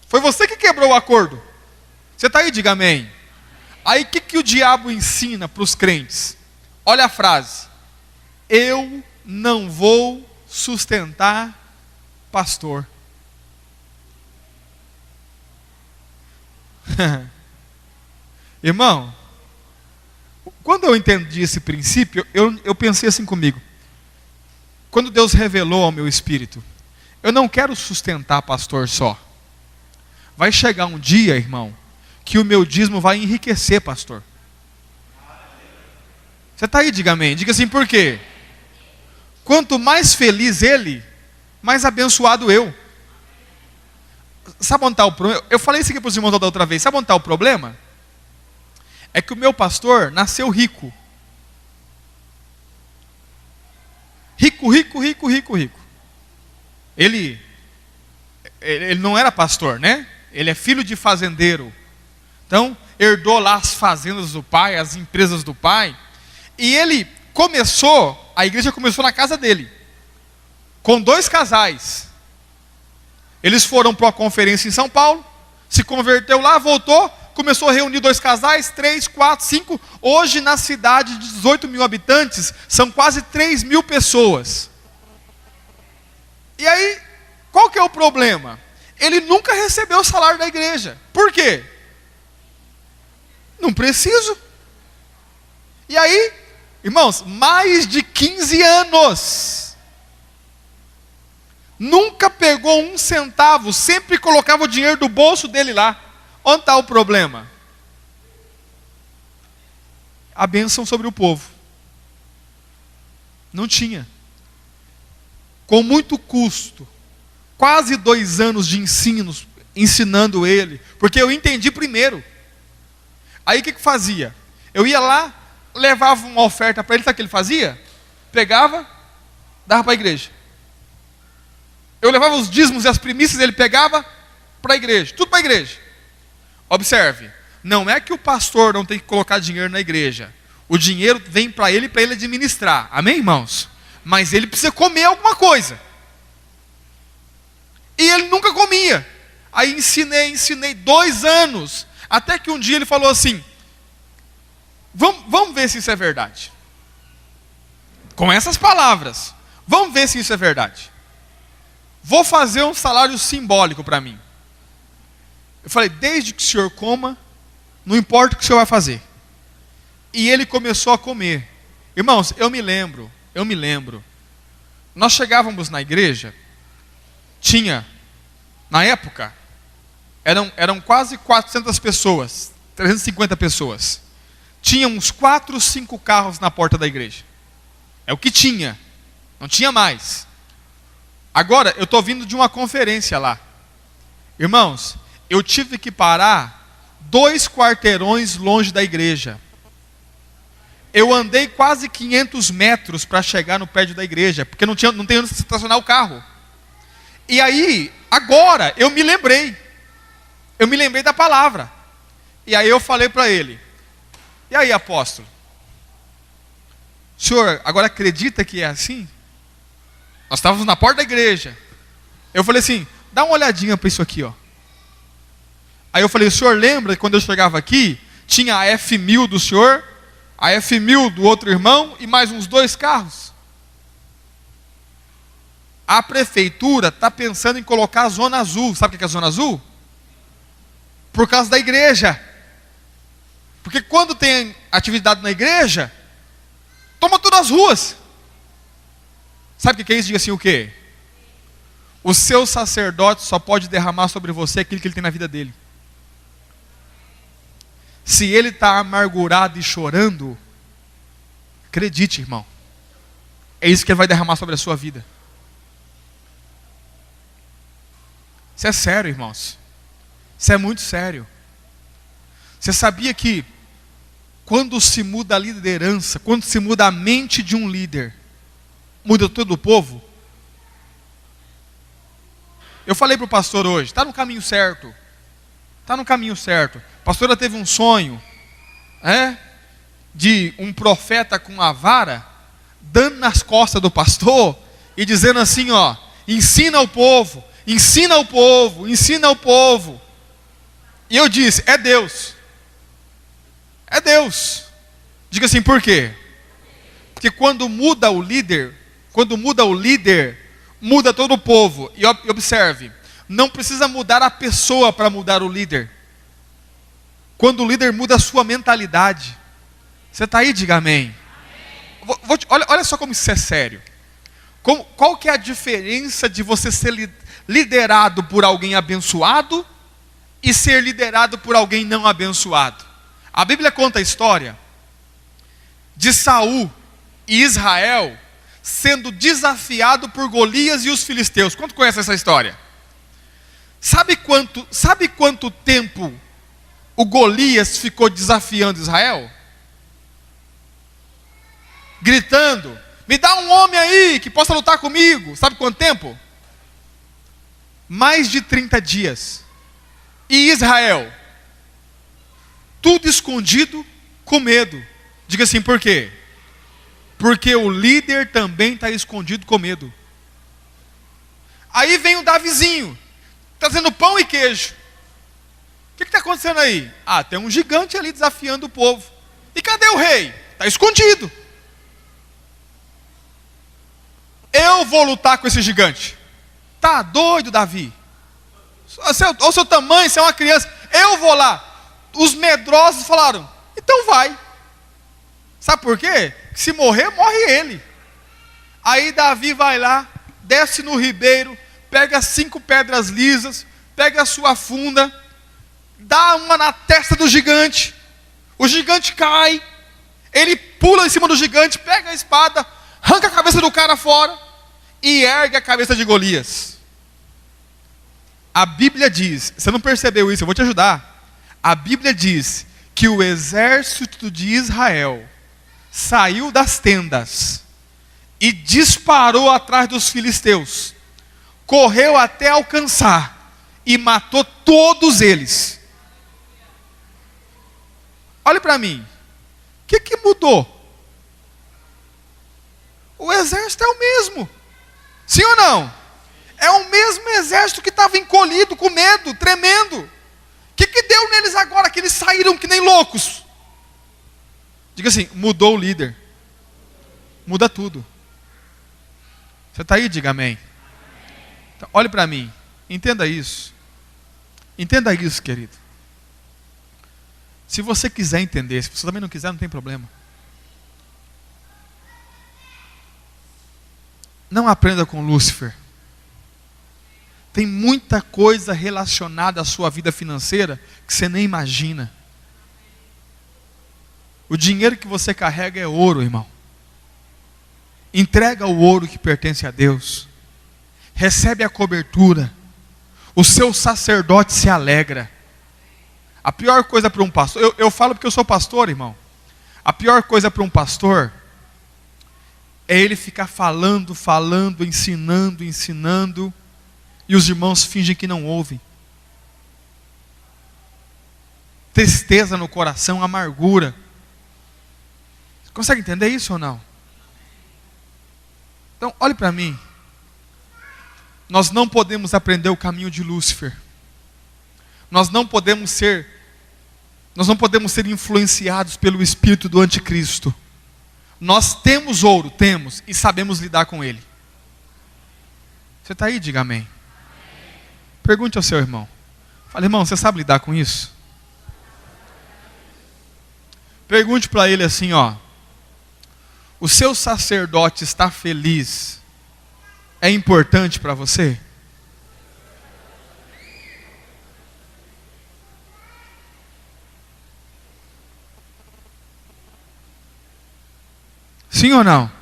Foi você que quebrou o acordo. Você está aí, diga amém. Aí o que o diabo ensina para os crentes? Olha a frase: eu não vou sustentar pastor. Irmão, quando eu entendi esse princípio, eu pensei assim comigo. Quando Deus revelou ao meu espírito, eu não quero sustentar pastor só. Vai chegar um dia, irmão, que o meu dízimo vai enriquecer pastor. Você está aí, diga amém. Diga assim, por quê? Quanto mais feliz ele, mais abençoado eu. Sabe onde está o problema? Eu falei isso aqui para os irmãos da outra vez. Sabe onde está o problema? É que o meu pastor nasceu rico. Rico. Ele não era pastor, né? Ele é filho de fazendeiro. Então, herdou lá as fazendas do pai, as empresas do pai. E ele a igreja começou na casa dele, com 2 casais. Eles foram para uma conferência em São Paulo, se converteu lá, voltou, começou a reunir 2 casais, 3, 4, 5. Hoje na cidade de 18 mil habitantes, são quase 3 mil pessoas. E aí, qual que é o problema? Ele nunca recebeu o salário da igreja. Por quê? Não preciso. E aí, irmãos, mais de 15 anos. Nunca pegou 1 centavo, sempre colocava o dinheiro do bolso dele lá. Onde está o problema? A bênção sobre o povo. Não tinha. Com muito custo, quase 2 anos de ensinos, ensinando ele, porque eu entendi primeiro. Aí o que fazia? Eu ia lá, levava uma oferta para ele, sabe o que ele fazia? Pegava, dava para a igreja. Eu levava os dízimos e as primícias, ele pegava para a igreja, tudo para a igreja. Observe, não é que o pastor não tem que colocar dinheiro na igreja. O dinheiro vem para ele administrar. Amém, irmãos? Mas ele precisa comer alguma coisa. E ele nunca comia. Aí ensinei 2 anos. Até que um dia ele falou assim: vamos ver se isso é verdade. Com essas palavras, vamos ver se isso é verdade. Vou fazer um salário simbólico para mim. Eu falei, desde que o senhor coma, não importa o que o senhor vai fazer. E ele começou a comer. Irmãos, eu me lembro. Nós chegávamos na igreja, tinha, na época, eram quase 400 pessoas, 350 pessoas. Tinha uns 4, 5 carros na porta da igreja. É o que tinha, não tinha mais. Agora, eu estou vindo de uma conferência lá. Irmãos, eu tive que parar 2 quarteirões longe da igreja. Eu andei quase 500 metros para chegar no prédio da igreja, porque não tem onde estacionar o carro. E aí, agora, eu me lembrei da palavra. E aí eu falei para ele: e aí, apóstolo, o senhor agora acredita que é assim? Nós estávamos na porta da igreja. Eu falei assim: dá uma olhadinha para isso aqui, ó. Aí eu falei: o senhor lembra que quando eu chegava aqui, tinha a F1000 do senhor, a F1000 do outro irmão e mais uns 2 carros? A prefeitura está pensando em colocar a zona azul. Sabe o que é a zona azul? Por causa da igreja. Porque quando tem atividade na igreja, toma todas as ruas. Sabe o que é isso? Diga assim, o quê? O seu sacerdote só pode derramar sobre você aquilo que ele tem na vida dele. Se ele está amargurado e chorando, acredite, irmão, é isso que ele vai derramar sobre a sua vida. Isso é sério, irmãos. Isso é muito sério. Você sabia que quando se muda a liderança, quando se muda a mente de um líder, muda todo o povo? Eu falei para o pastor hoje, está no caminho certo. Está no caminho certo. A pastora teve um sonho, de um profeta com uma vara, dando nas costas do pastor, e dizendo assim, ó, ensina o povo, ensina o povo, ensina o povo. E eu disse, é Deus. É Deus. Diga assim, por quê? Porque quando muda o líder, muda todo o povo. E observe, não precisa mudar a pessoa para mudar o líder. Quando o líder muda a sua mentalidade. Você está aí? Diga amém. Olha só como isso é sério. Qual que é a diferença de você ser liderado por alguém abençoado e ser liderado por alguém não abençoado? A Bíblia conta a história de Saul e Israel sendo desafiado por Golias e os filisteus. Quanto conhece essa história? Sabe quanto tempo o Golias ficou desafiando Israel? Gritando, me dá um homem aí que possa lutar comigo. Sabe quanto tempo? Mais de 30 dias. E Israel? Tudo escondido, com medo. Diga assim, por quê? Porque o líder também está escondido com medo. Aí vem o Davizinho, trazendo pão e queijo. O que está acontecendo aí? Ah, tem um gigante ali desafiando o povo. E cadê o rei? Está escondido. Eu vou lutar com esse gigante. Tá doido, Davi? Olha o seu tamanho, você é uma criança. Eu vou lá. Os medrosos falaram, então vai. Sabe por quê? Se morrer, morre ele. Aí Davi vai lá, desce no ribeiro, pega 5 pedras lisas, pega a sua funda, dá uma na testa do gigante. O gigante cai. Ele pula em cima do gigante, pega a espada, arranca a cabeça do cara fora e ergue a cabeça de Golias. A Bíblia diz, você não percebeu isso, eu vou te ajudar. A Bíblia diz que o exército de Israel saiu das tendas e disparou atrás dos filisteus. Correu até alcançar e matou todos eles. Olhe para mim. O que mudou? O exército é o mesmo. Sim ou não? É o mesmo exército que estava encolhido, com medo, tremendo. O que deu neles agora que eles saíram que nem loucos? Diga assim, mudou o líder. Muda tudo. Você está aí? Diga amém. Então, olhe para mim. Entenda isso. Entenda isso, querido. Se você quiser entender, se você também não quiser, não tem problema. Não aprenda com Lúcifer. Tem muita coisa relacionada à sua vida financeira que você nem imagina. O dinheiro que você carrega é ouro, irmão. Entrega o ouro que pertence a Deus. Recebe a cobertura. O seu sacerdote se alegra. A pior coisa para um pastor, eu falo porque eu sou pastor, irmão. A pior coisa para um pastor é ele ficar falando, ensinando, e os irmãos fingem que não ouvem. Tristeza no coração, amargura. Você consegue entender isso ou não? Então, olhe para mim. Nós não podemos aprender o caminho de Lúcifer. Nós não podemos ser influenciados pelo espírito do anticristo. Nós temos ouro, temos, e sabemos lidar com ele. Você está aí? Diga amém. Pergunte ao seu irmão. Fala, irmão, você sabe lidar com isso? Pergunte para ele assim, ó. O seu sacerdote está feliz? É importante para você? Sim ou não?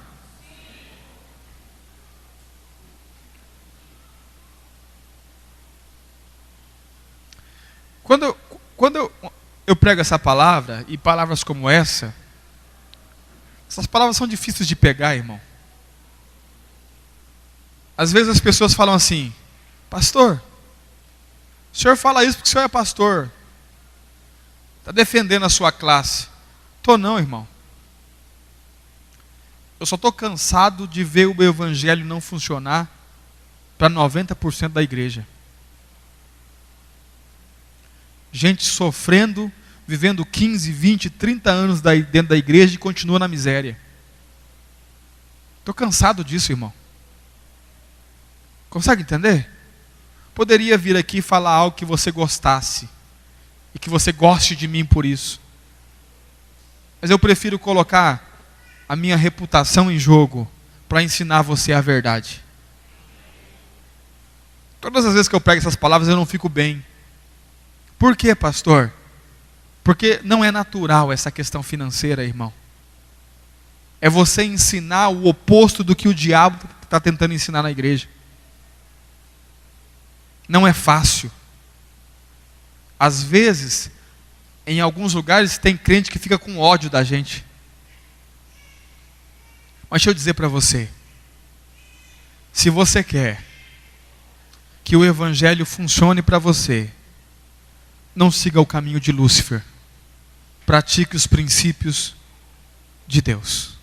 Quando eu prego essa palavra, e palavras como essas palavras são difíceis de pegar, irmão. Às vezes as pessoas falam assim, pastor, o senhor fala isso porque o senhor é pastor. Está defendendo a sua classe. Estou não, irmão. Eu só estou cansado de ver o evangelho não funcionar para 90% da igreja. Gente sofrendo, vivendo 15, 20, 30 anos dentro da igreja e continua na miséria. Estou cansado disso, irmão. Consegue entender? Poderia vir aqui e falar algo que você gostasse e que você goste de mim por isso. Mas eu prefiro colocar a minha reputação em jogo para ensinar você a verdade. Todas as vezes que eu prego essas palavras eu não fico bem. Por quê, pastor? Porque não é natural essa questão financeira, irmão. É você ensinar o oposto do que o diabo está tentando ensinar na igreja. Não é fácil. Às vezes, em alguns lugares, tem crente que fica com ódio da gente. Mas deixa eu dizer para você, se você quer que o evangelho funcione para você, não siga o caminho de Lúcifer. Pratique os princípios de Deus.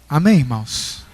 Amém, irmãos?